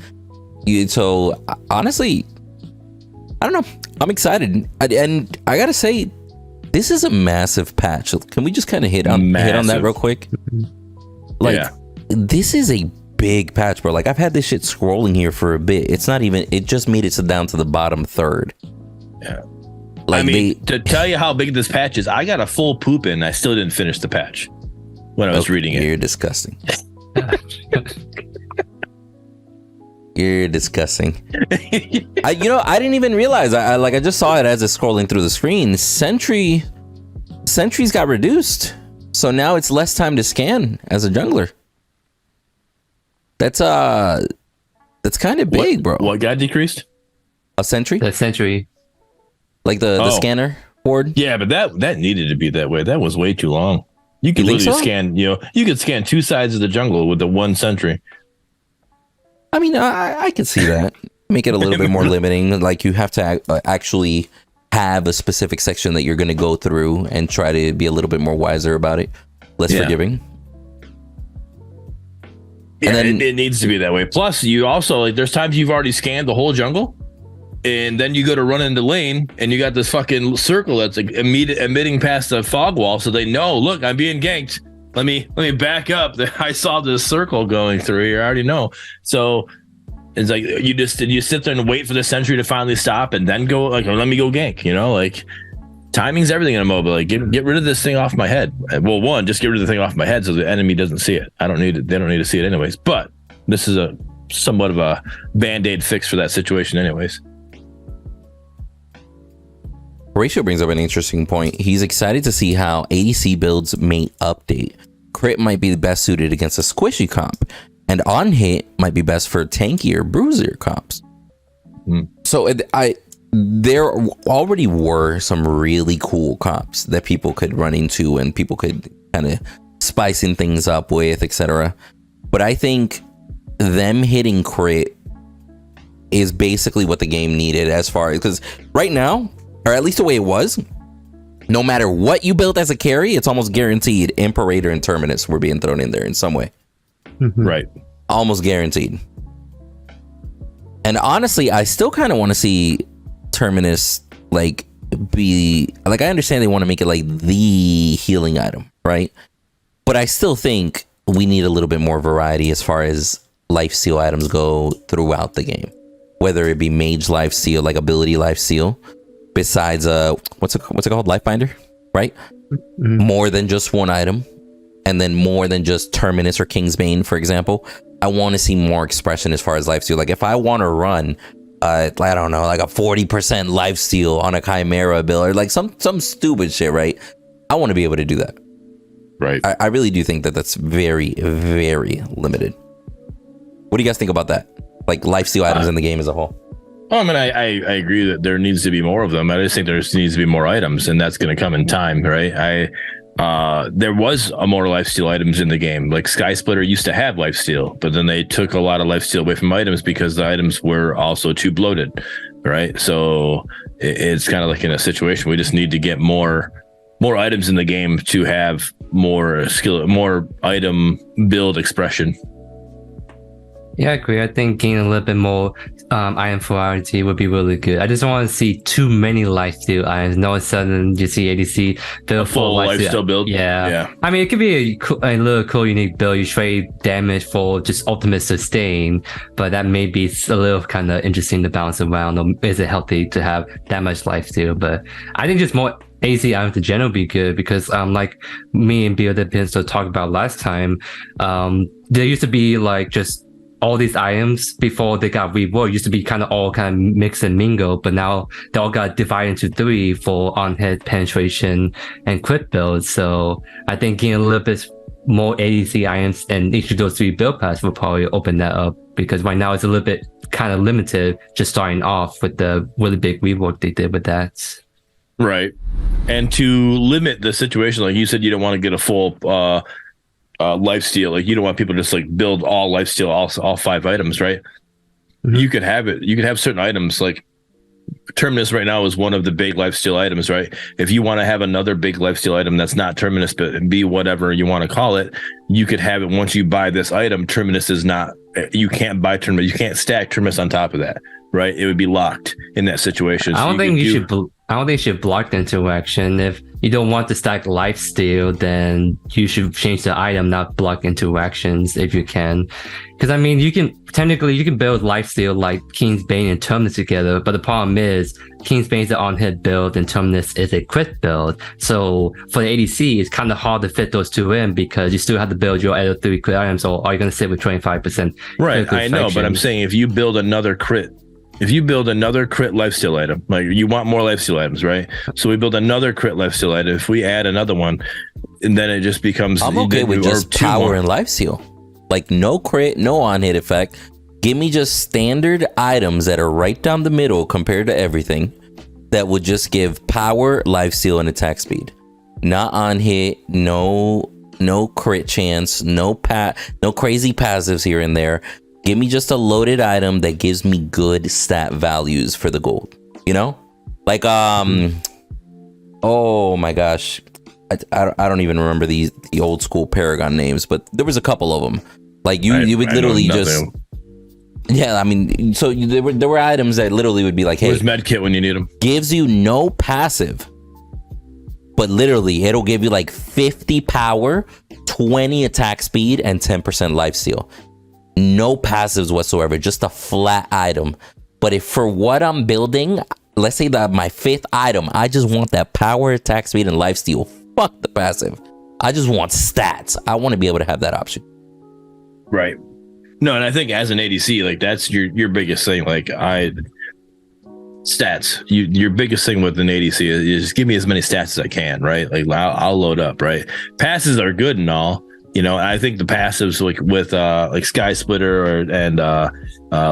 So honestly, I don't know. I'm excited. And I gotta say, this is a massive patch. Can we just kind of hit on that real quick? Like, This is a big patch, bro. Like, I've had this shit scrolling here for a bit. It's not even, it just made it down to the bottom third. Yeah. Like, to tell you how big this patch is, I got a full poop in. I still didn't finish the patch when I was reading it. You're disgusting. You're disgusting. I didn't even realize. I just saw it as it's scrolling through the screen. Sentries got reduced, so now it's less time to scan as a jungler. That's kind of big, bro. What got decreased? A sentry. The sentry. Like the scanner board? Yeah, but that needed to be that way. That was way too long. You could literally scan, you could scan two sides of the jungle with the one sentry. I mean, I could see that. Make it a little bit more limiting. Like, you have to actually have a specific section that you're going to go through and try to be a little bit more wiser about it. Less forgiving. Yeah, and then, it needs to be that way. Plus, you also, there's times you've already scanned the whole jungle, and then you go to run into lane, and you got this fucking circle that's like emitting past the fog wall, so they know, look, I'm being ganked. Let me back up. I saw this circle going through here. I already know. So it's like you sit there and wait for the sentry to finally stop, and then go like, let me go gank. Like, timing's everything in a MOBA. Like, get rid of this thing off my head. Well, one, just get rid of the thing off my head so the enemy doesn't see it. I don't need it. They don't need to see it anyways. But this is a somewhat of a band-aid fix for that situation anyways. Horatio brings up an interesting point. He's excited to see how ADC builds may update. Crit might be the best suited against a squishy comp, and on hit might be best for tankier, bruisier comps. So there already were some really cool comps that people could run into and people could kind of spicing things up with, etc. But I think them hitting crit is basically what the game needed, as far as, because right now, or at least the way it was, no matter what you built as a carry, it's almost guaranteed Imperator and Terminus were being thrown in there in some way. Right. Almost guaranteed. And honestly, I still kind of want to see Terminus be like, I understand they want to make it like the healing item, right? But I still think we need a little bit more variety as far as lifesteal items go throughout the game, whether it be mage lifesteal, like ability lifesteal, besides what's it called, Lifebinder, right? More than just one item, and then more than just Terminus or Kingsbane, for example. I want to see more expression as far as lifesteal. Like, if I want to run I don't know, like a 40% lifesteal on a Chimera build, or like some stupid shit, right? I want to be able to do that. Right. I really do think that that's very, very limited. What do you guys think about that? Like, lifesteal items in the game as a whole? Oh, I mean, I agree that there needs to be more of them. I just think there needs to be more items, and that's going to come in time, right? There was a more lifesteal items in the game. Like, Sky Splitter used to have lifesteal, but then they took a lot of lifesteal away from items because the items were also too bloated, right? So it's kind of like in a situation we just need to get more items in the game to have more skill, more item build expression. Yeah, I agree. I think getting a little bit more iron variety would be really good. I just don't want to see too many lifesteal irons. And all of a sudden, you see ADC build A full lifesteal build. Yeah. I mean, it could be a little cool, unique build. You trade damage for just ultimate sustain, but that may be a little kind of interesting to balance around. Or is it healthy to have that much lifesteal? But I think just more AC items in general be good because like me and Beard that Pinsto talked about last time, there used to be like just all these items before they got reworked used to be kind of mix and mingle, but now they all got divided into 3 for on-hit, penetration, and crit builds. So I think getting a little bit more ADC items and each of those 3 build paths will probably open that up because right now it's a little bit kind of limited just starting off with the really big rework they did with that. Right. And to limit the situation, like you said, you don't want to get a full lifesteal. Like you don't want people to just like build all lifesteal, all 5 items, right? Mm-hmm. You could have it. You could have certain items like Terminus right now is one of the big lifesteal items, right? If you want to have another big lifesteal item that's not Terminus, but be whatever you want to call it, you could have it once you buy this item. Terminus is not, you can't buy Terminus. You can't stack Terminus on top of that, right? It would be locked in that situation. I don't think you should block the interaction. If you don't want to stack lifesteal, then you should change the item, not block interactions if you can. Because I mean, you can build lifesteal like King's Bane and Terminus together, but the problem is King's Bane is an on-hit build and Terminus is a crit build. So for the ADC, it's kind of hard to fit those 2 in because you still have to build your other 3 crit items, or are you going to sit with 25%? Right, I know, but I'm saying if you build another crit lifesteal item, like you want more lifesteal items, right? So we build another crit lifesteal item. If we add another one, and then it just becomes. I'm okay with just power and lifesteal, like no crit, no on-hit effect. Give me just standard items that are right down the middle compared to everything. That would just give power, lifesteal, and attack speed. Not on-hit, no crit chance, no crazy passives here and there. Give me just a loaded item that gives me good stat values for the gold. You know? Like, oh my gosh. I don't even remember the old school Paragon names, but there was a couple of them. Like, you would literally just... Yeah, I mean, so there were items that literally would be like, hey... Where's medkit when you need them? Gives you no passive, but literally, it'll give you like 50 power, 20 attack speed, and 10% lifesteal. No passives whatsoever, just a flat item. But if for what I'm building, let's say that my 5th item, I just want that power, attack speed, and lifesteal. Fuck the passive. I just want stats. I want to be able to have that option. Right. No, and I think as an ADC, like that's your biggest thing. Like stats. Your biggest thing with an ADC is just give me as many stats as I can, right? Like I'll load up, right? Passes are good and all. You know, I think the passives like with like Sky Splitter and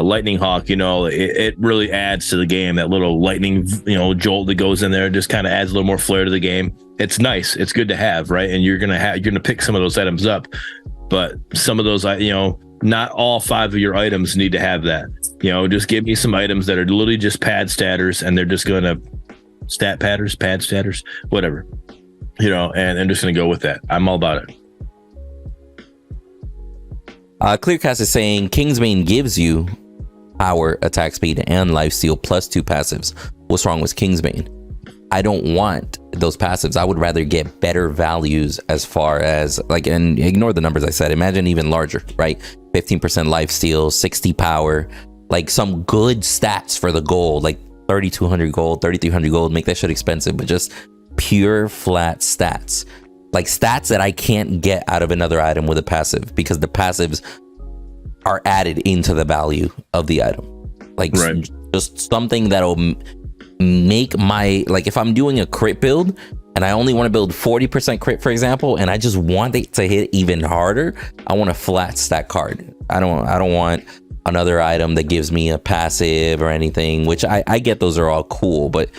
Lightning Hawk, you know, it really adds to the game. That little lightning, jolt that goes in there just kind of adds a little more flair to the game. It's nice. It's good to have, right? And you're gonna pick some of those items up, but some of those, not all 5 of your items need to have that. Just give me some items that are literally just pad statters, and they're just gonna pad statters, whatever. And I'm just gonna go with that. I'm all about it. Clearcast is saying Kingsbane gives you power, attack speed, and lifesteal plus 2 passives. What's wrong with Kingsbane? I don't want those passives. I would rather get better values as far as like, and ignore the numbers I said. Imagine even larger, right? 15% lifesteal, 60 power, like some good stats for the gold, like 3,200 gold, 3,300 gold. Make that shit expensive, but just pure flat stats. Like stats that I can't get out of another item with a passive, because the passives are added into the value of the item. Like right. Just something that'll make my, like if I'm doing a crit build and I only want to build 40% crit, for example, and I just want it to hit even harder, I want a flat stat card. I don't want another item that gives me a passive or anything, which I get those are all cool, but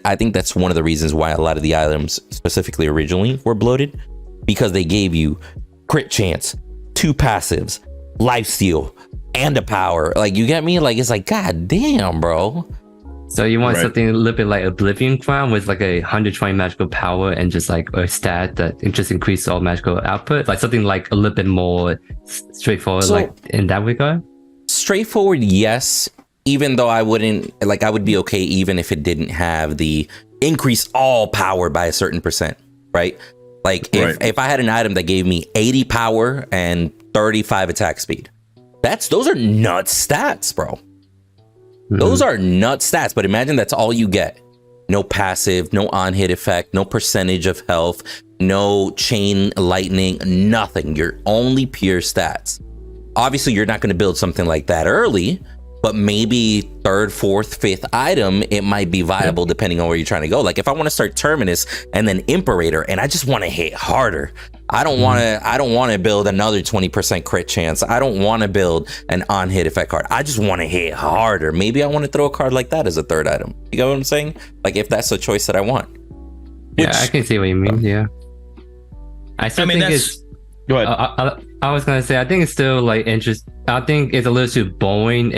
I think that's one of the reasons why a lot of the items, specifically originally, were bloated, because they gave you crit chance, 2 passives, lifesteal, and a power. Like, you get me? Like, it's like, god damn, bro. So you want something a little bit like Oblivion Crown with like 120 magical power and just like a stat that just increases all magical output, like something like a little bit more straightforward, so, like in that regard. straightforward, yes. Even though I wouldn't, like, I would be okay even if it didn't have the increase all power by a certain percent, right? Like, if I had an item that gave me 80 power and 35 attack speed, those are nuts stats, bro. Those are nuts stats, but imagine that's all you get. No passive, no on-hit effect, no percentage of health, no chain lightning, nothing. You're only pure stats. Obviously, you're not going to build something like that early, but maybe third, fourth, fifth item, it might be viable depending on where you're trying to go. Like if I want to start Terminus and then Imperator, and I just want to hit harder. I don't want to build another 20% crit chance. I don't want to build an on-hit effect card. I just want to hit harder. Maybe I want to throw a card like that as a third item. You get what I'm saying? Like if that's a choice that I want. Yeah, I can see what you mean. Yeah. I think it's... Go ahead. I was gonna say, I think it's still like interesting. I think it's a little too boring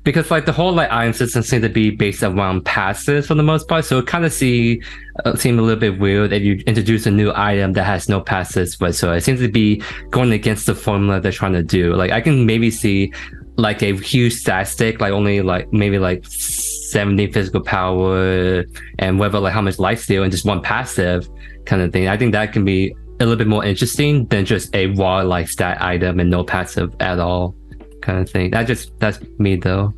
because like the whole like item system seems to be based around passives for the most part. So it kind of seem a little bit weird if you introduce a new item that has no passives whatsoever. It seems to be going against the formula they're trying to do. Like I can maybe see like a huge stat stick, like only like maybe like 70 physical power and whatever, like how much lifesteal and just one passive kind of thing. I think that can be a little bit more interesting than just a raw like stat item and no passive at all kind of thing. That's me though.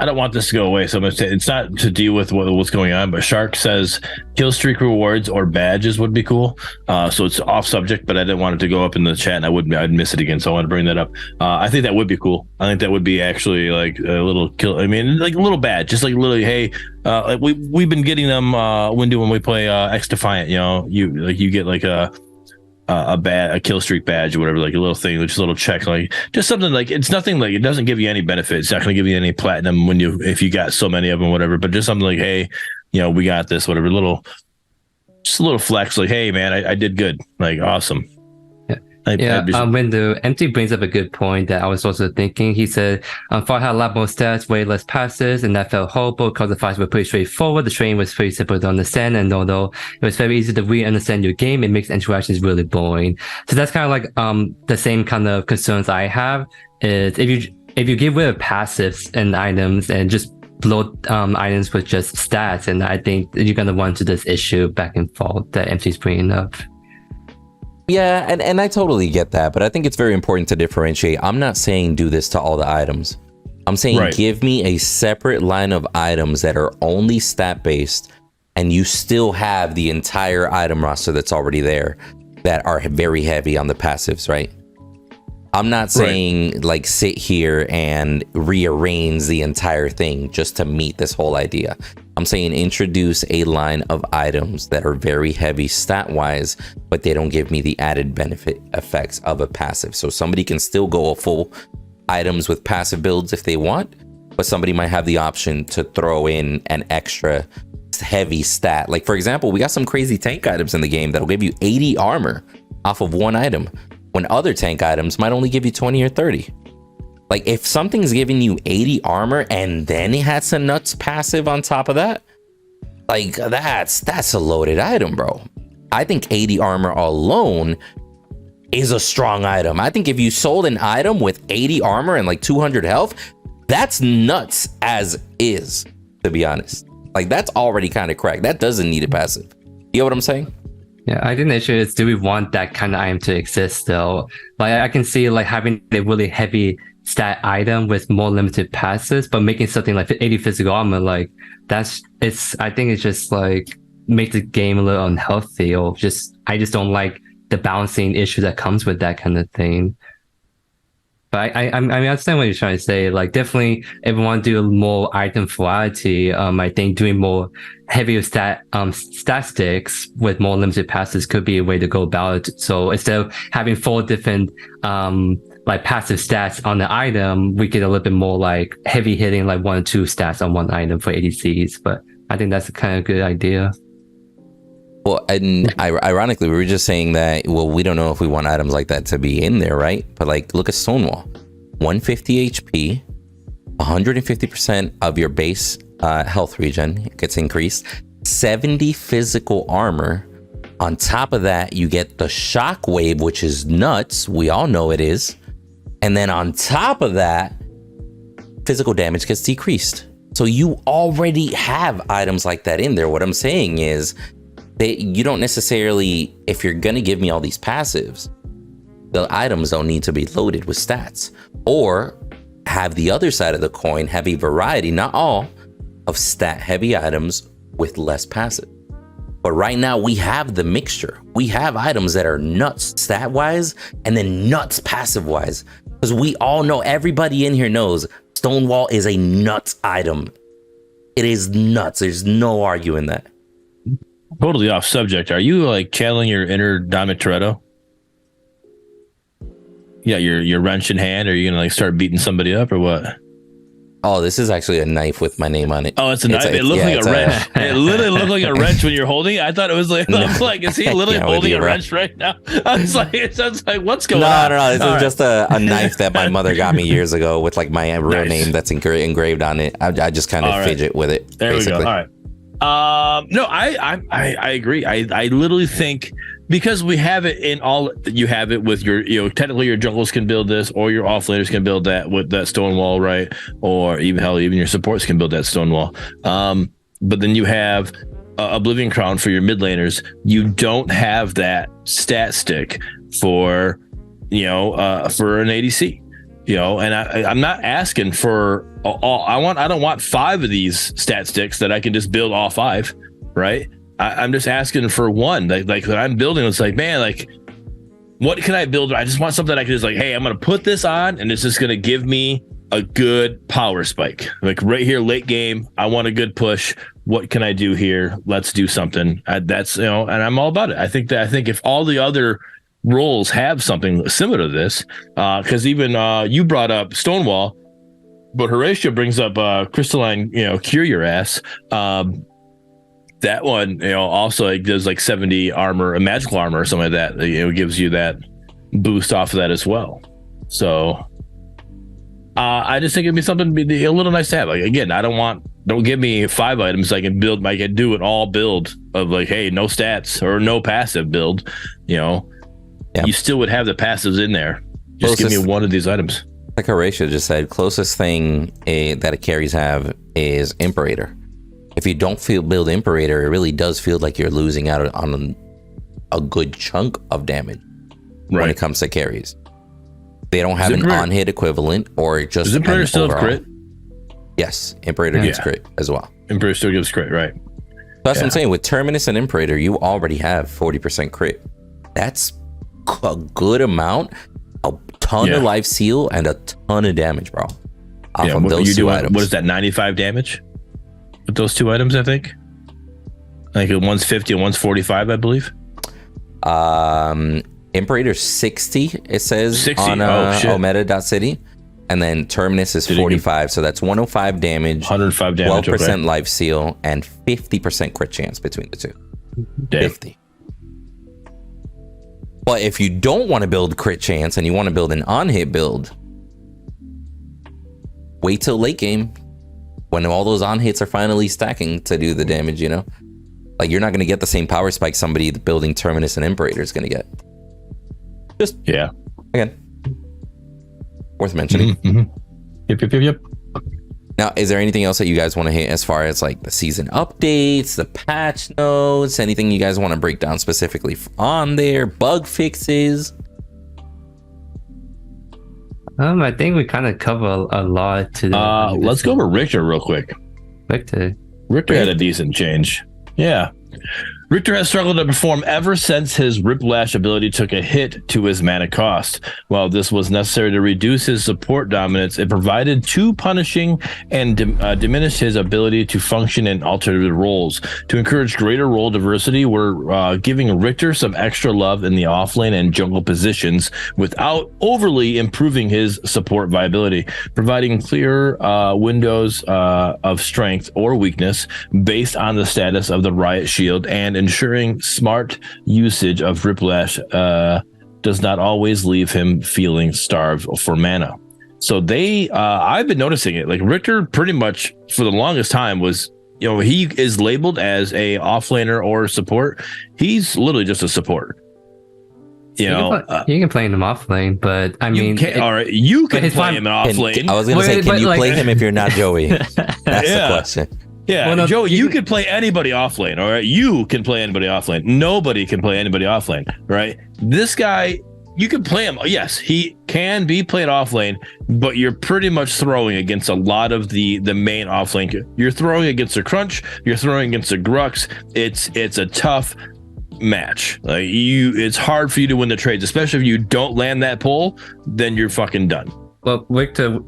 I don't want this to go away, so I'm gonna say it's not to deal with what's going on, but Shark says kill streak rewards or badges would be cool. So it's off subject, but I didn't want it to go up in the chat and I'd miss it again, so I want to bring that up. I think that would be cool. I think that would be actually like a little kill. I mean, like a little badge, just like literally, hey, like we've been getting them when we play X Defiant. You know, you get like a kill streak badge or whatever, like a little thing, just a little check, like just something like it's nothing like it doesn't give you any benefit. It's not going to give you any platinum if you got so many of them, whatever. But just something like, hey, you know, we got this, whatever. Just a little flex, like, hey, man, I did good, like awesome. When the empty brings up a good point that I was also thinking, he said, Far had a lot more stats, way less passes, and that felt horrible because the fights were pretty straightforward. The training was pretty simple to understand, and although it was very easy to re-understand your game, it makes interactions really boring. So that's kind of like the same kind of concerns I have. Is if you give rid of passives and items and just blow items with just stats, and I think you're gonna run into this issue back and forth that MC's bringing up. Yeah, and I totally get that, but I think it's very important to differentiate. I'm not saying do this to all the items. I'm saying give me a separate line of items that are only stat based, and you still have the entire item roster that's already there that are very heavy on the passives, right? I'm not saying like sit here and rearrange the entire thing just to meet this whole idea. I'm saying introduce a line of items that are very heavy stat wise, but they don't give me the added benefit effects of a passive. So somebody can still go full items with passive builds if they want, but somebody might have the option to throw in an extra heavy stat. Like for example, we got some crazy tank items in the game that'll give you 80 armor off of one item, when other tank items might only give you 20 or 30. Like if something's giving you 80 armor and then it has a nuts passive on top of that, like that's a loaded item, bro. I think 80 armor alone is a strong item. I think if you sold an item with 80 armor and like 200 health, that's nuts as is, to be honest. Like that's already kind of cracked. That doesn't need a passive. You know what I'm saying? Yeah, I think the issue is, do we want that kind of item to exist though? Like I can see like having a really heavy stat item with more limited passes, but making something like 80 physical armor, like I think it's just like make the game a little unhealthy, or I just don't like the balancing issue that comes with that kind of thing. But I understand what you're trying to say. Like definitely, if we want to do more item variety, I think doing more heavier stat sticks with more limited passes could be a way to go about it. So instead of having 4 different like passive stats on the item, we get a little bit more like heavy hitting, like 1 or 2 stats on one item for ADCs. But I think that's a kind of good idea. Well, and ironically, we were just saying that, well, we don't know if we want items like that to be in there, right? But like, look at Stonewall. 150 HP, 150% of your base health regen gets increased, 70 physical armor. On top of that, you get the shockwave, which is nuts. We all know it is. And then on top of that, physical damage gets decreased. So you already have items like that in there. What I'm saying is that you don't necessarily, if you're going to give me all these passives, the items don't need to be loaded with stats. Or have the other side of the coin, have a variety, not all, of stat heavy items with less passive. But right now we have the mixture. We have items that are nuts stat wise and then nuts passive wise. Because we all know, everybody in here knows, Stonewall is a nuts item. It is nuts. There's no arguing that. Totally off subject. Are you like channeling your inner Dominic Toretto? Yeah, your wrench in hand. Or are you gonna like start beating somebody up or what? Oh, this is actually a knife with my name on it. Oh, it's a knife. It looked like a wrench. It literally looked like a wrench when you're holding it. I thought it was like, is he literally holding a wrench right now? I was like, what's going on? No. This is just a knife that my mother got me years ago with like my real name that's engraved on it. I just kind of fidget with it. There basically. We go. All right. No, I agree. I literally think, because we have it in all, you have it with your, technically your jungles can build this, or your offlaners can build that with that Stonewall, right? Or even your supports can build that Stonewall. But then you have Oblivion Crown for your mid laners. You don't have that stat stick for an ADC. And I'm not asking for all. I don't want 5 of these stat sticks that I can just build all 5, right? I'm just asking for one. Like that I'm building. It's like, man, like, what can I build? I just want something I can just like, hey, I'm gonna put this on, and it's just gonna give me a good power spike. Like right here, late game, I want a good push. What can I do here? Let's do something. That's and I'm all about it. I think if all the other roles have something similar to this, because even you brought up Stonewall, but Horatio brings up Crystalline, cure your ass. That one, also like does like 70 armor, a magical armor or something like that. It gives you that boost off of that as well. So I just think it'd be something a little nice to have. Like, again, don't give me 5 items. I can do it all build of like, hey, no stats or no passive build. You still would have the passives in there. Just give me one of these items. Like Horatio just said, closest thing that carries have is Imperator. If you don't build Imperator, it really does feel like you're losing out on a good chunk of damage when it comes to carries. They don't have an on-hit equivalent, or just does Imperator still have crit? Yes, Imperator gives crit as well. Imperator still gives crit, right? That's what I'm saying. With Terminus and Imperator, you already have 40% crit. That's a good amount, a ton of life seal, and a ton of damage, bro. Off of those two items. What is that, 95 damage? With those 2 items, I think. Like one's 50 and one's 45, I believe. Imperator 60, it says 60? On ometa.city. And then Terminus is 45, so that's 105 damage, 105 damage, 12% life seal, and 50% crit chance between the two. Damn. 50. But if you don't want to build crit chance and you want to build an on-hit build, wait till late game when all those on-hits are finally stacking to do the damage, Like, you're not going to get the same power spike somebody building Terminus and Imperator is going to get. Just, again, worth mentioning. Yep. Now, is there anything else that you guys want to hit as far as like the season updates, the patch notes, anything you guys want to break down specifically on there, bug fixes? I think we kind of cover a lot today. Let's go over Riktor real quick. Riktor had a decent change. Yeah. Riktor has struggled to perform ever since his Whiplash ability took a hit to his mana cost. While this was necessary to reduce his support dominance, it provided too punishing and diminished his ability to function in alternative roles. To encourage greater role diversity, we're giving Riktor some extra love in the offlane and jungle positions without overly improving his support viability, providing clear windows of strength or weakness based on the status of the Riot Shield, and ensuring smart usage of Whiplash does not always leave him feeling starved for mana. So I've been noticing it. Like, Riktor pretty much for the longest time was, he is labeled as a offlaner or support. He's literally just a support. You can play him off lane, but I mean, all right, you can play him off lane. I was gonna say, can you play him if you're not Joey? That's the question. Yeah, well, Joey, you can play anybody off lane. All right, you can play anybody off lane. Nobody can play anybody off lane. Right? This guy, you can play him. Yes, he can be played off lane, but you're pretty much throwing against a lot of the main off lane. You're throwing against a Crunch. You're throwing against a Grux. It's a tough match. Like it's hard for you to win the trades, especially if you don't land that pull, then you're fucking done. Well, Riktor,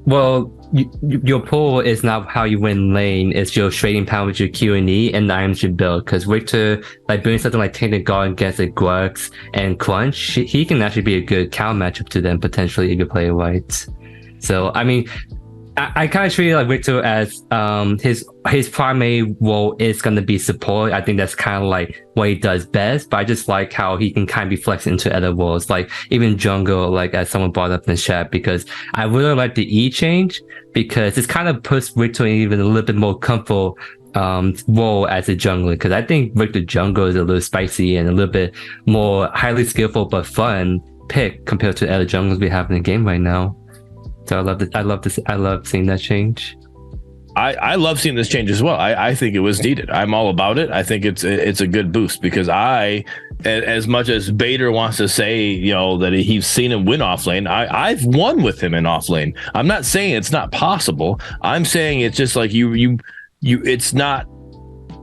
your pull is not how you win lane. It's your trading power with your Q and E and the items you build. Because Riktor, like doing something like taking guard against a Grux and Crunch, he can actually be a good counter matchup to them potentially if you play right. So I mean, I kind of treat it like Riktor as his primary role is going to be support. I think that's kind of like what he does best, but I just like how he can kind of be flexed into other roles, like even jungle, like as someone brought up in the chat, because I really like the E change because it's kind of puts Riktor in even a little bit more comfortable role as a jungler, because I think Riktor jungle is a little spicy and a little bit more highly skillful but fun pick compared to other junglers we have in the game right now. So I love seeing that change. I love seeing this change as well. I think it was needed. I'm all about it. I think it's a good boost because as much as Bader wants to say, that he's seen him win off lane, I've won with him in off lane. I'm not saying it's not possible. I'm saying it's just like it's not,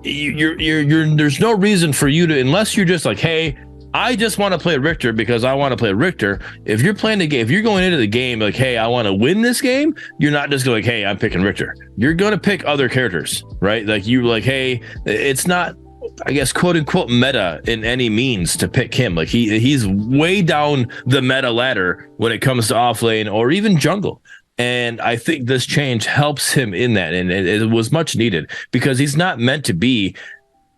there's no reason for you to, unless you're just like, hey, I just want to play Riktor because I want to play Riktor. If you're playing the game, if you're going into the game like, hey, I want to win this game, you're not just going like, hey, I'm picking Riktor. You're going to pick other characters, right? Like hey, it's not, I guess, quote unquote meta in any means to pick him. Like he's way down the meta ladder when it comes to off lane or even jungle. And I think this change helps him in that. And it was much needed because he's not meant to be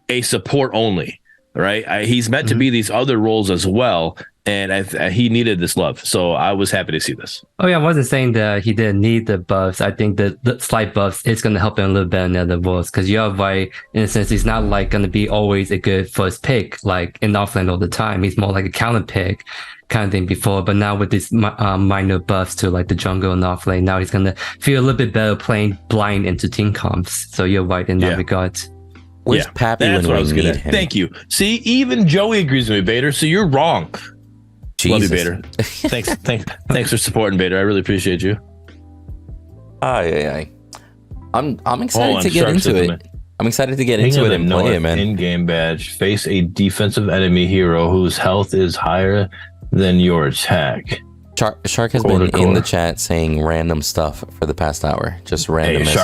a support only. Right, he's meant to be these other roles as well, and he needed this love. So I was happy to see this. Oh yeah, I wasn't saying that he didn't need the buffs. I think that the slight buffs is going to help him a little bit in the other roles, because you're right in a sense. He's not like going to be always a good first pick like in offlane all the time. He's more like a counter pick kind of thing before, but now with these minor buffs to like the jungle and offlane, now he's going to feel a little bit better playing blind into team comps. So you're right in that regard. Where's Pappy when we need him? Thank you. See, even Joey agrees with me, Bader. So you're wrong. Jesus. Love you, Bader. Thanks for supporting, Bader. I really appreciate you. I'm excited to get into it. I'm excited to get into it and play it, man. In-game badge. Face a defensive enemy hero whose health is higher than your attack. Shark has been in the chat saying random stuff for the past hour. Just random messages.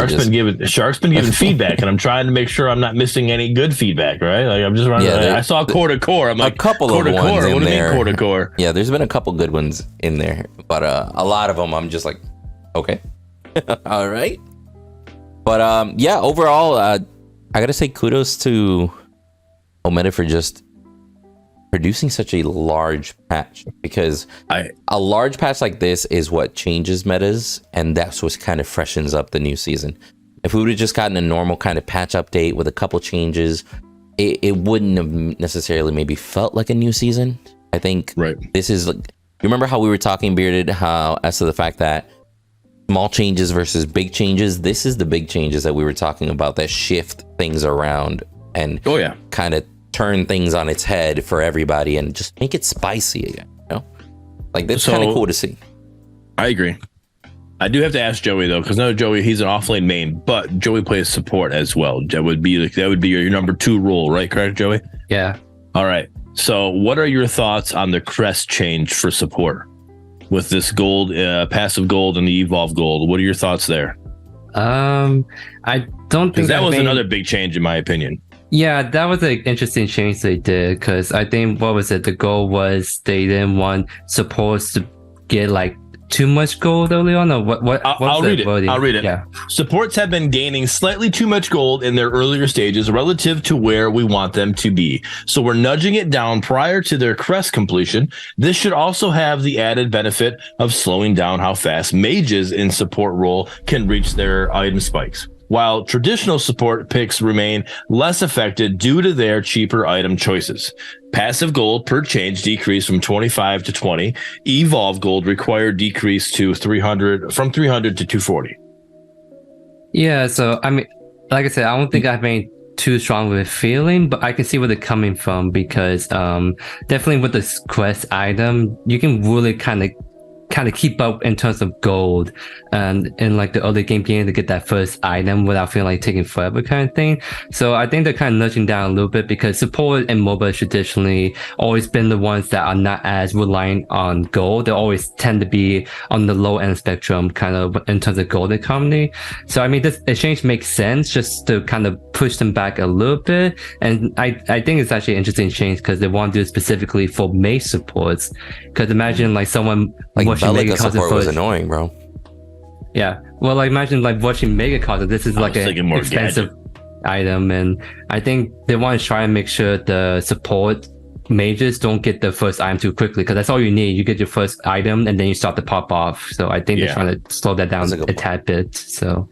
Shark's been giving feedback, and I'm trying to make sure I'm not missing any good feedback, right? Like I'm just running. I saw core to core. I'm like, a couple of ones core. in What do you there. mean core to core? Yeah, there's been a couple good ones in there, but a lot of them I'm just like, okay, all right. But overall, I gotta say kudos to Omega for just producing such a large patch, because a large patch like this is what changes metas, and that's what kind of freshens up the new season. If we would have just gotten a normal kind of patch update with a couple changes, it wouldn't have necessarily maybe felt like a new season. I think this is like, you remember how we were talking, Bearded, as to the fact that small changes versus big changes, this is the big changes that we were talking about that shift things around and kind of turn things on its head for everybody and just make it spicy again, like that's kind of cool to see. I agree. I do have to ask Joey though, because no, Joey, he's an offlane main, but Joey plays support as well. That would be your number 2 role, right? Correct, Joey? Yeah. All right. So what are your thoughts on the crest change for support with this gold, passive gold and the evolve gold? What are your thoughts there? I don't think that was another big change in my opinion. Yeah, that was an interesting change they did, because I think, what was it? The goal was they didn't want supports to get like too much gold early on, or what? I'll read it. Yeah. Supports have been gaining slightly too much gold in their earlier stages relative to where we want them to be. So we're nudging it down prior to their crest completion. This should also have the added benefit of slowing down how fast mages in support role can reach their item spikes. while traditional support picks remain less affected due to their cheaper item choices. Passive gold per change decreased from 25 to 20. Evolve gold required decrease to 300 from 300 to 240. Yeah, so I mean, like I said, I don't think I have any too strong with a feeling, but I can see where they're coming from because definitely with this quest item, you can really kind of keep up in terms of gold and in like the early game to get that first item without feeling like taking forever kind of thing. So I think they're kind of nudging down a little bit because support and MOBA traditionally always been the ones that are not as reliant on gold. They always tend to be on the low end spectrum kind of in terms of gold economy. So I mean, this exchange makes sense just to kind of push them back a little bit. And I think it's actually an interesting change because they want to do it specifically for mage supports. Because imagine like someone like watching Mega support was annoying, bro. Yeah, well, like imagine like watching Mega Cosmic. This is like an expensive item, and I think they want to try and make sure the support mages don't get the first item too quickly because that's all you need. You get your first item and then you start to pop off. So I think they're trying to slow that down a tad bit. So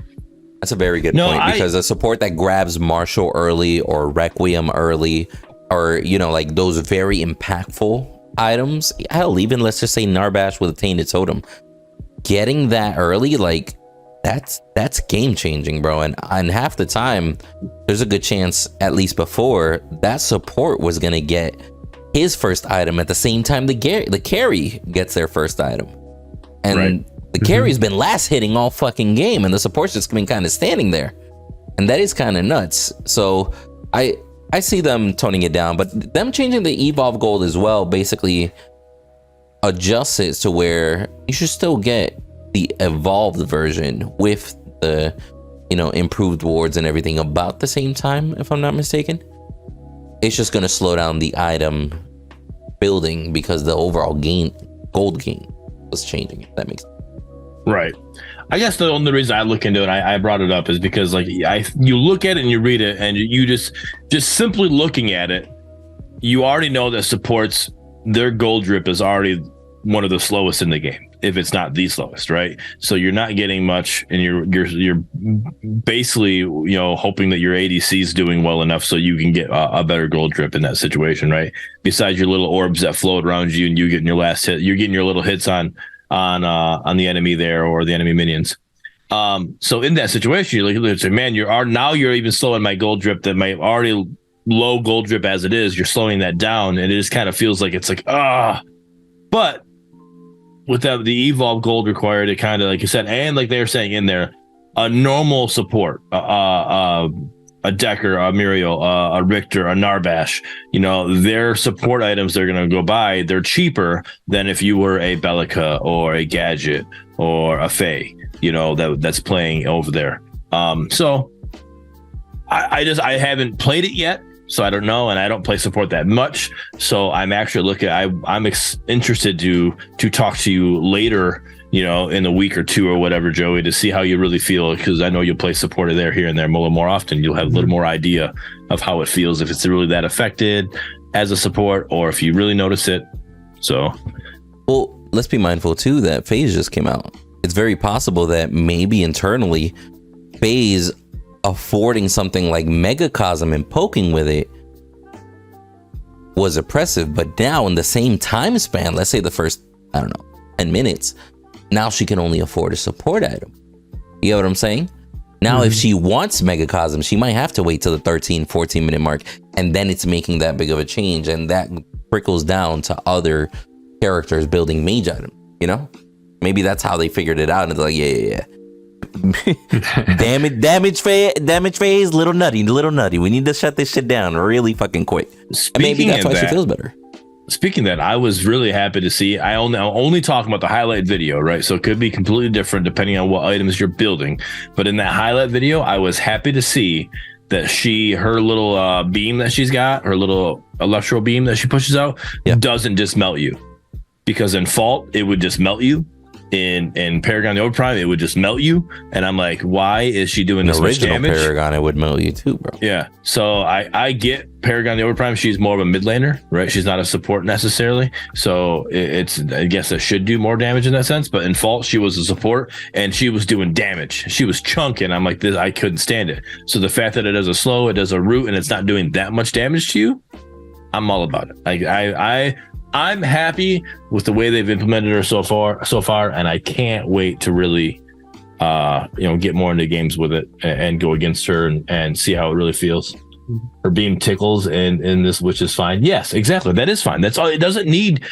that's a very good point because a support that grabs Marshall early or Requiem early, or you know, like those very impactful items, hell, even let's just say Narbash with a Tainted Totem, getting that early, like that's game changing, bro. And half the time there's a good chance, at least before, that support was gonna get his first item at the same time the carry gets their first item, and the carry's been last hitting all fucking game and the support's just been kind of standing there, and that is kind of nuts. So I see them toning it down, but them changing the Evolve Gold as well basically adjusts it to where you should still get the evolved version with the, you know, improved wards and everything about the same time, if I'm not mistaken. It's just going to slow down the item building because the overall gold gain was changing, if that makes sense. Right. I guess the only reason I look into it, I brought it up, is because like you look at it and you read it, and you just simply looking at it, you already know that supports, their gold drip is already one of the slowest in the game, if it's not the slowest, right? So you're not getting much, and you're basically, you know, hoping that your ADC is doing well enough so you can get a better gold drip in that situation, right? Besides your little orbs that float around you and you getting your last hit, you're getting your little hits on the enemy there or the enemy minions. So in that situation, you're like, man, you're even slowing my gold drip that might already low gold drip as it is. You're slowing that down, and it just kind of feels like it's like But without the Evolve Gold required, it kind of, like you said, and like they were saying in there, a normal support, a Decker, a Muriel, a Riktor, a Narbash, you know, their support items they're going to go buy, they're cheaper than if you were a Bellica or a Gadget or a Faye, you know, that's playing over there. So I haven't played it yet, so I don't know, and I don't play support that much. So I'm actually I'm interested to talk to you later, you know, in a week or two or whatever, Joey, to see how you really feel, because I know you'll play supporter there, here and there, a little more often. You'll have a little more idea of how it feels, if it's really that affected as a support, or if you really notice it. So, well, let's be mindful too that FaZe just came out. It's very possible that maybe internally FaZe affording something like Megacosm and poking with it was oppressive, but now in the same time span, let's say the first, I don't know, 10 minutes, now she can only afford a support item. You get what I'm saying? Now, if she wants Megacosm, she might have to wait till the 13, 14 minute mark, and then it's making that big of a change, and that trickles down to other characters building mage item, you know? Maybe that's how they figured it out, and they're like, yeah. damage phase, little nutty. We need to shut this shit down really fucking quick. And maybe that's why she feels better. Speaking of that, I was really happy to see. I'm only talking about the highlight video, right? So it could be completely different depending on what items you're building. But in that highlight video, I was happy to see that her little beam that she's got, her little electro beam that she pushes out, doesn't just melt you. Because in Fault, it would just melt you. in Paragon the Overprime, it would just melt you. And I'm like, why is she doing this much damage? Paragon, it would melt you too, bro. Yeah. So I get Paragon the Overprime. She's more of a mid laner, right? She's not a support necessarily. So I guess it should do more damage in that sense. But in Fault, she was a support and she was doing damage. She was chunking. I'm like, I couldn't stand it. So the fact that it does a slow, it does a root, and it's not doing that much damage to you, I'm all about it. I'm happy with the way they've implemented her so far, and I can't wait to really, get more into games with it and go against her and see how it really feels. Her beam tickles in this, which is fine. Yes, exactly. That is fine. That's all. It doesn't need.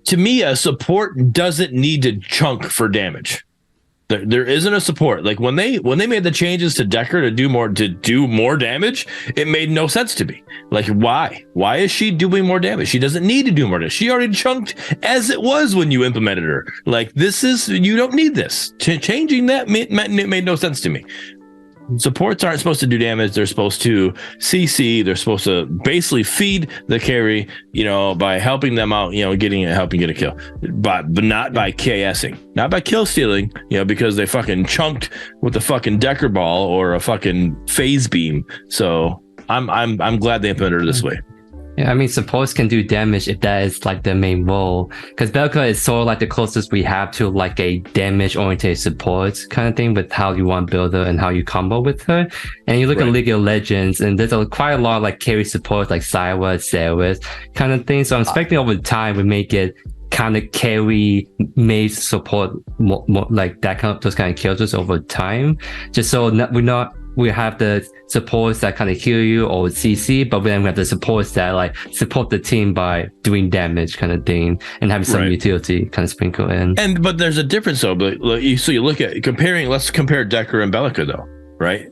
To me, a support doesn't need to chunk for damage. There isn't a support. Like when they made the changes to Decker to do more damage, it made no sense to me. Like why is she doing more damage? She doesn't need to do more damage. She already chunked as it was when you implemented her. Like you don't need this. Changing that made no sense to me. Supports aren't supposed to do damage. They're supposed to CC. They're supposed to basically feed the carry, by helping them out, helping get a kill, but not by KSing, not by kill stealing, because they fucking chunked with a fucking Decker ball or a fucking phase beam. So I'm glad they implemented it this way. Yeah, I mean, supports can do damage if that is like the main role. Because Belka is sort of like the closest we have to like a damage-oriented support kind of thing with how you want to build her and how you combo with her. And you look at League of Legends, and there's quite a lot of like carry supports like Sywa, Ceres kind of thing. So I'm expecting over time we may get kind of carry made support more like that those kind of kills over time. Just so we have the supports that kind of heal you or CC, but then we have the supports that like support the team by doing damage kind of thing and having some utility kind of sprinkle in. But there's a difference though. But so you look at let's compare Decker and Bellica though, right?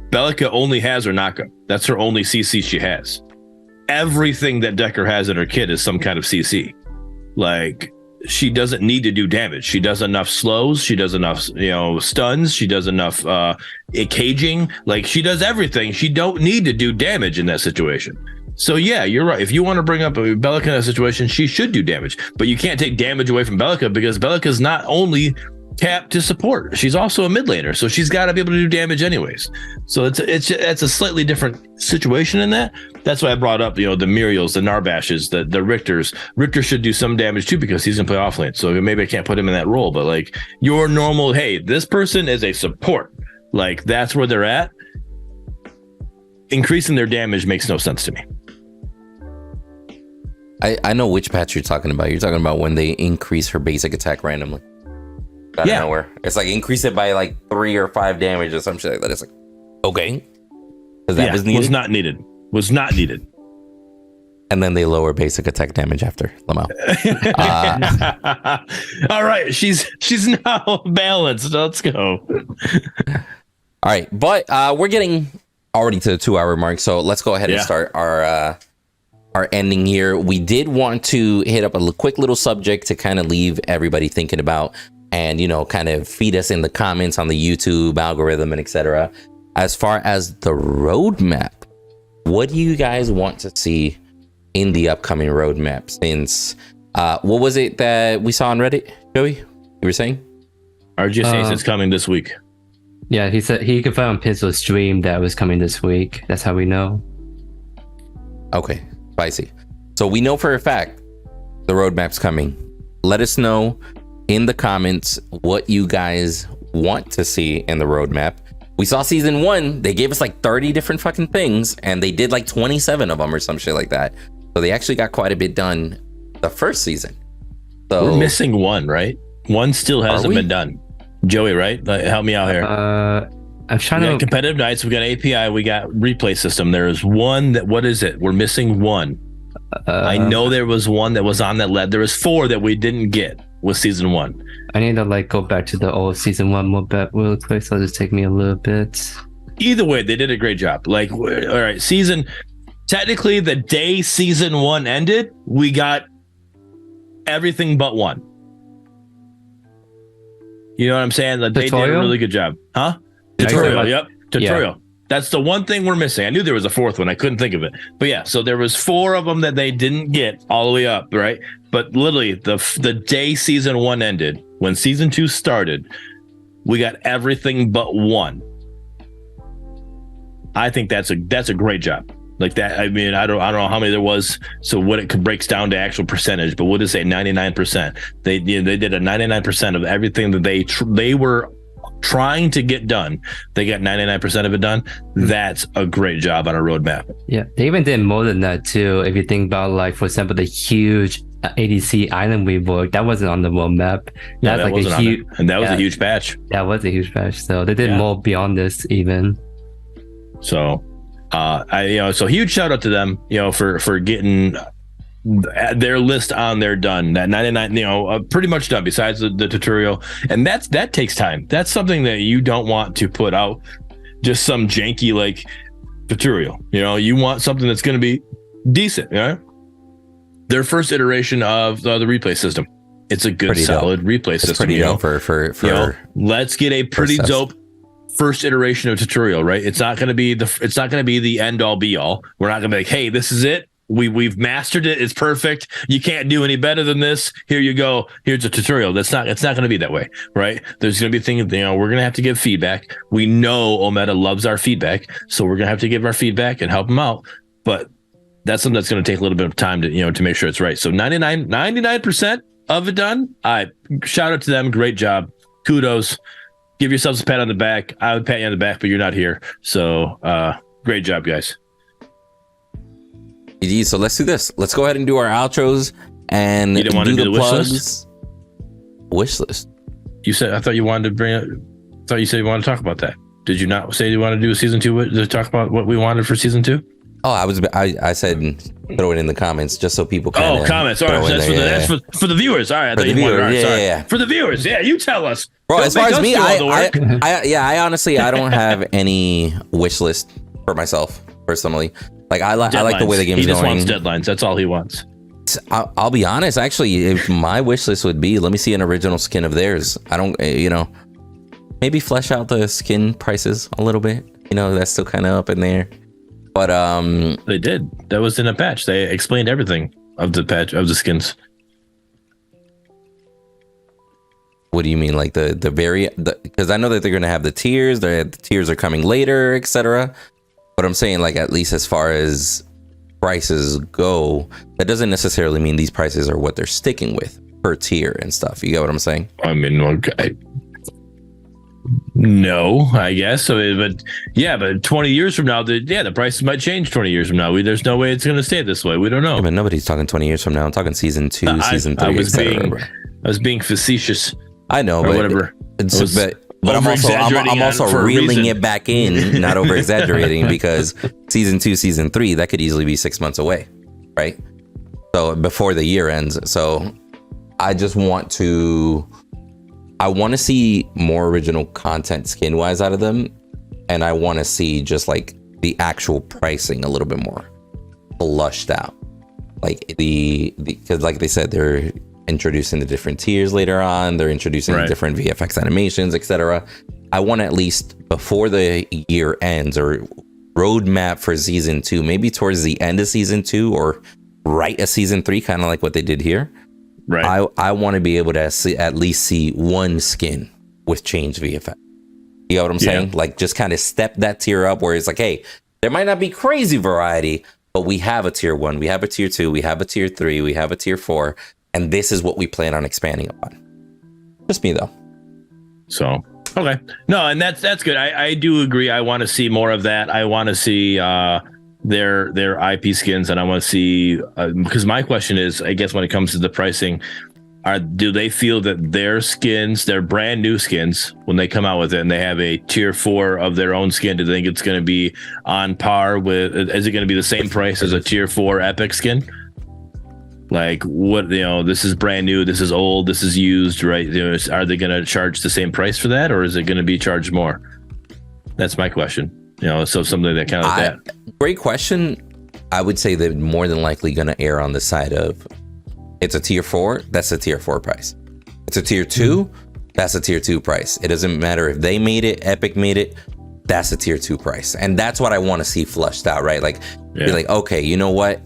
Bellica only has her knockup. That's her only CC she has. Everything that Decker has in her kit is some kind of CC. Like, she doesn't need to do damage. She does enough slows. She does enough, stuns. She does enough caging. Like, she does everything. She don't need to do damage in that situation. So yeah, you're right. If you want to bring up Bellica in that situation, she should do damage. But you can't take damage away from Bellica because Bellica's not only capped to support. She's also a mid laner, so she's got to be able to do damage anyways. So it's a slightly different situation in that. That's why I brought up the Muriels, the Narbashes, the Riktors. Riktor should do some damage too because he's gonna play offlane. So maybe I can't put him in that role. But like your normal, hey, this person is a support. Like that's where they're at. Increasing their damage makes no sense to me. I know which patch you're talking about. You're talking about when they increase her basic attack randomly. Out of nowhere. It's like increase it by like 3 or 5 damage or some shit like that. It's like, okay. Because that was needed. Was not needed. And then they lower basic attack damage after Lamau. All right. She's now balanced. Let's go. All right. But we're getting already to the 2-hour mark. So let's go ahead and start our ending here. We did want to hit up a quick little subject to kind of leave everybody thinking about and, kind of feed us in the comments on the YouTube algorithm and etc. As far as the roadmap, what do you guys want to see in the upcoming roadmap? Since, what was it that we saw on Reddit, Joey? You were saying? RG says it's coming this week. Yeah, he said he confirmed on Pinsel's stream that it was coming this week. That's how we know. Okay, spicy. So we know for a fact the roadmap's coming. Let us know in the comments what you guys want to see in the roadmap. We saw season 1, they gave us like 30 different fucking things and they did like 27 of them or some shit like that. So they actually got quite a bit done the first season. So we're missing one, right? One still hasn't been done. Joey, right? Help me out here. I'm trying to competitive nights, we got API, we got replay system. There is one that, what is it? We're missing one. I know there was one that was on that lead. There was 4 that we didn't get with season 1. I need to go back to the old season 1 more bit real quick, so it'll just take me a little bit. Either way, they did a great job. All right, technically the day season 1 ended, we got everything but 1. You know what I'm saying? They did a really good job. Huh? Tutorial, yep. Tutorial. Yeah. That's the one thing we're missing. I knew there was a 4th one. I couldn't think of it. But yeah, so there was 4 of them that they didn't get all the way up, right? But literally, the day season 1 ended, when season 2 started, we got everything but one. I think that's a great job. Like that. I mean, I don't know how many there was. So what it breaks down to actual percentage, but we'll just say 99%. They did a 99% of everything that they were trying to get done. They got 99% of it done. That's a great job on a roadmap. Yeah, they even did more than that too. If you think about, like, for example, the huge ADC island rework, that wasn't on the roadmap. That's like a huge, and that was a huge patch. That was a huge patch. So they did more beyond this even. So, so huge shout out to them, for getting their list on there done. That 99, pretty much done besides the tutorial. And that takes time. That's something that you don't want to put out just some janky like tutorial. You want something that's going to be decent. Their first iteration of the replay system. It's a good, solid replay system. Pretty dope for let's get a pretty dope first iteration of tutorial, right? It's not going to be the end all be all. We're not going to be like, hey, this is it. We've mastered it. It's perfect. You can't do any better than this. Here you go. Here's a tutorial. It's not going to be that way, right? There's going to be things, we're going to have to give feedback. We know Omega loves our feedback, so we're going to have to give our feedback and help them out. But that's something that's going to take a little bit of time to make sure it's right. So 99% of it done. Shout out to them. Great job. Kudos. Give yourselves a pat on the back. I would pat you on the back, but you're not here. So great job, guys. So let's do this. Let's go ahead and do our outros and you didn't want to do the plugs. Wish list. You said, I thought you wanted to bring it. I thought you said you wanted to talk about that. Did you not say you want to do a season 2 to talk about what we wanted for season 2? Oh, I said throw it in the comments just so people can. Oh, comments. All right, that's for the viewers. All right, I thought you wanted. Yeah. For the viewers, you tell us. Bro, as far as me, I honestly I don't have any wish list for myself personally. Like I like the way the game's going. He just wants deadlines. That's all he wants. I'll be honest. Actually, if my wish list would be, let me see an original skin of theirs. I don't, maybe flesh out the skin prices a little bit. That's still kind of up in there. But they did. That was in a patch. They explained everything of the patch of the skins. What do you mean, like the variant? Because I know that they're going to have the tiers. The tiers are coming later, etc. But I'm saying, like, at least as far as prices go, that doesn't necessarily mean these prices are what they're sticking with per tier and stuff. You get what I'm saying? I mean, okay. No, I guess so. But 20 years from now, the prices might change 20 years from now. There's no way it's going to stay this way. We don't know. Yeah, but nobody's talking 20 years from now. I'm talking season 2, season 3. I was being facetious. I know, but whatever. But I'm also reeling it back in, not over exaggerating, because season 2, season 3, that could easily be 6 months away, right? So before the year ends. So I just want to see more original content skin wise out of them, and I want to see just like the actual pricing a little bit more flushed out, like because like they said, they're introducing the different tiers later on. They're introducing the different VFX animations, etc. I want at least before the year ends, or roadmap for season 2, maybe towards the end of season 2 or right at season 3, kind of like what they did here. Right. I want to be able to at least see one skin with changed VFX. You know what I'm saying? Like, just kind of step that tier up where it's like, hey, there might not be crazy variety, but we have a tier 1, we have a tier 2, we have a tier 3, we have a tier 4. And this is what we plan on expanding upon. Just me, though. So, okay. No, and that's good. I do agree. I want to see more of that. I want to see their IP skins, and I want to see, because my question is, I guess when it comes to the pricing, do they feel that their skins, their brand new skins, when they come out with it and they have a tier 4 of their own skin, do they think it's going to be on par with, is it going to be the same price as a tier 4 epic skin? Like, what, this is brand new, this is old, this is used, right? Are they going to charge the same price for that, or is it going to be charged more? That's my question. So something that kind of like that. Great question. I would say they're more than likely going to err on the side of, it's a tier 4, that's a tier 4 price. It's a tier 2, that's a tier 2 price. It doesn't matter if they made it, Epic made it, that's a tier 2 price. And that's what I want to see flushed out, right? Like, be like, okay, you know what?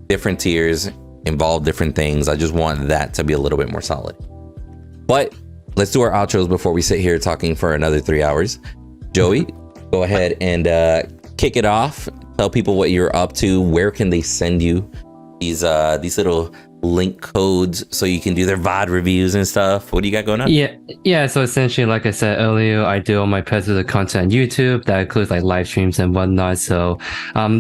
Different tiers involve different things. I just want that to be a little bit more solid. But let's do our outros before we sit here talking for another 3 hours. Joey, go ahead and kick it off. Tell people what you're up to. Where can they send you these little link codes so you can do their VOD reviews and stuff? What do you got going on? Yeah. So essentially, like I said earlier, I do all my Predecessor content on YouTube. That includes like live streams and whatnot. So,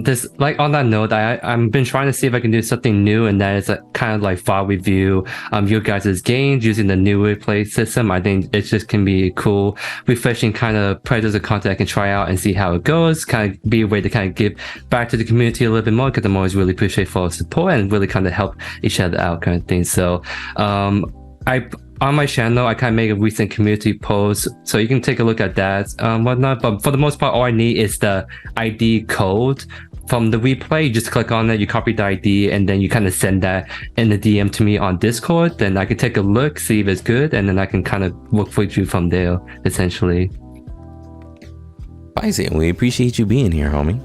this like on that note, I've been trying to see if I can do something new, and that is a kind of like VOD review your guys' games using the new replay system. I think it just can be cool, refreshing kind of Predecessor content I can try out and see how it goes. Kind of be a way to kind of give back to the community a little bit more, because I'm always really appreciate for support and really kind of help each other out kind of thing. So I on my channel I kind of make a recent community post, so you can take a look at that whatnot. But for the most part, all I need is the ID code from the replay. You just click on it, you copy the ID, and then you kind of send that in the DM to me on Discord. Then I can take a look, see if it's good, and then I can kind of work with you from there essentially. Spicy, we appreciate you being here, homie.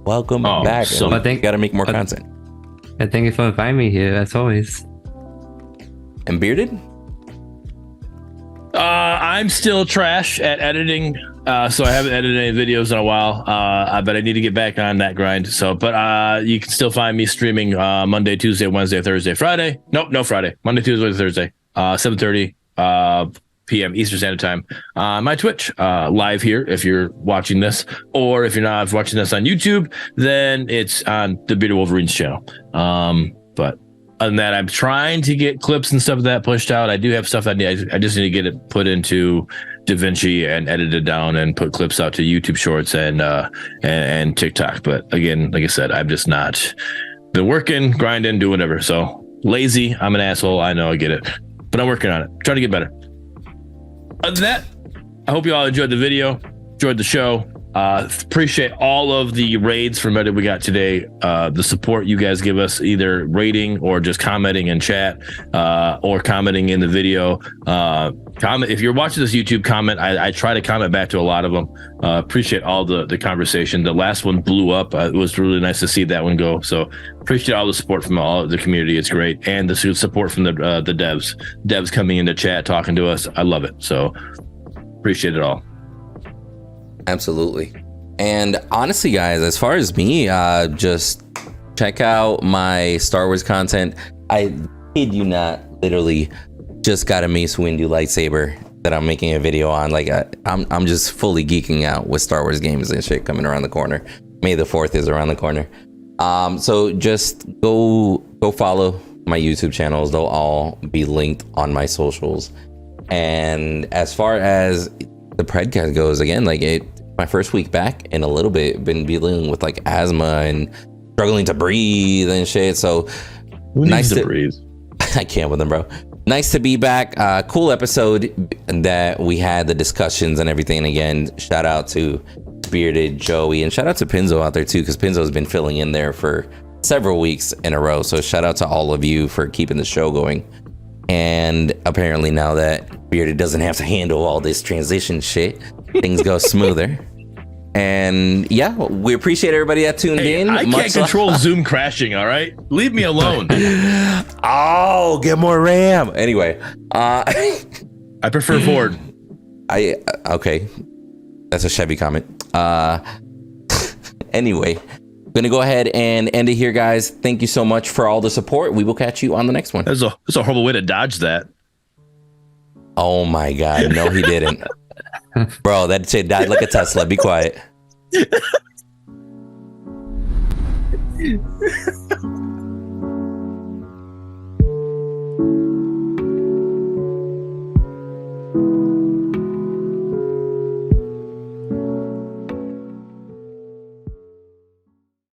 Welcome back. So I think gotta make more content. And thank you for inviting me here, as always. And Bearded? I'm still trash at editing, so I haven't edited any videos in a while. But I need to get back on that grind. So, but you can still find me streaming Monday, Tuesday, Wednesday, Thursday, Friday. Nope, no Friday. Monday, Tuesday, Wednesday, Thursday, 7:30 p.m. Eastern Standard Time. My Twitch live here if you're watching this, or if you're not watching this on YouTube, then it's on the Bearded Wolverine's channel. But other than that, I'm trying to get clips and stuff of that pushed out. I do have stuff I just need to get it put into DaVinci and edited down and put clips out to YouTube Shorts and TikTok. But again, like I said, I've just not been working, grinding, doing whatever. So lazy. I'm an asshole. I know. I get it. But I'm working on it. Trying to get better. Other than that, I hope you all enjoyed the video, enjoyed the show. Appreciate all of the raids from Reddit we got today. The support you guys give us, either rating or just commenting in chat, or commenting in the video. Comment if you're watching this YouTube. Comment. I try to comment back to a lot of them. Appreciate all the conversation. The last one blew up. It was really nice to see that one go. So appreciate all the support from all of the community. It's great, and the support from the devs coming into chat, talking to us. I love it. So appreciate it all. Absolutely. And honestly, guys, as far as me, just check out my Star Wars content. I kid you not, literally just got a Mace Windu lightsaber that I'm making a video on. Like I'm just fully geeking out with Star Wars games and shit coming around the corner. May the 4th is around the corner. So just go follow my YouTube channels. They'll all be linked on my socials. And as far as the Predcast goes, again, like my first week back in a little bit, been dealing with like asthma and struggling to breathe and shit. So nice to breathe. I can't with them, bro. Nice to be back. Cool episode that we had, the discussions and everything. And again, shout out to Bearded, Joey, and shout out to Pinzo out there too, because Pinzo's been filling in there for several weeks in a row. So shout out to all of you for keeping the show going. And apparently now that Bearded doesn't have to handle all this transition shit, things go smoother. And yeah, we appreciate everybody that tuned in. I can't control Zoom crashing, all right? Leave me alone. Oh, get more RAM. Anyway, I prefer Ford. Okay. That's a Chevy comment. Anyway, gonna go ahead and end it here, guys. Thank you so much for all the support. We will catch you on the next one. That's a horrible way to dodge that. Oh my God. No, he didn't. Bro, that shit died like a Tesla. Be quiet.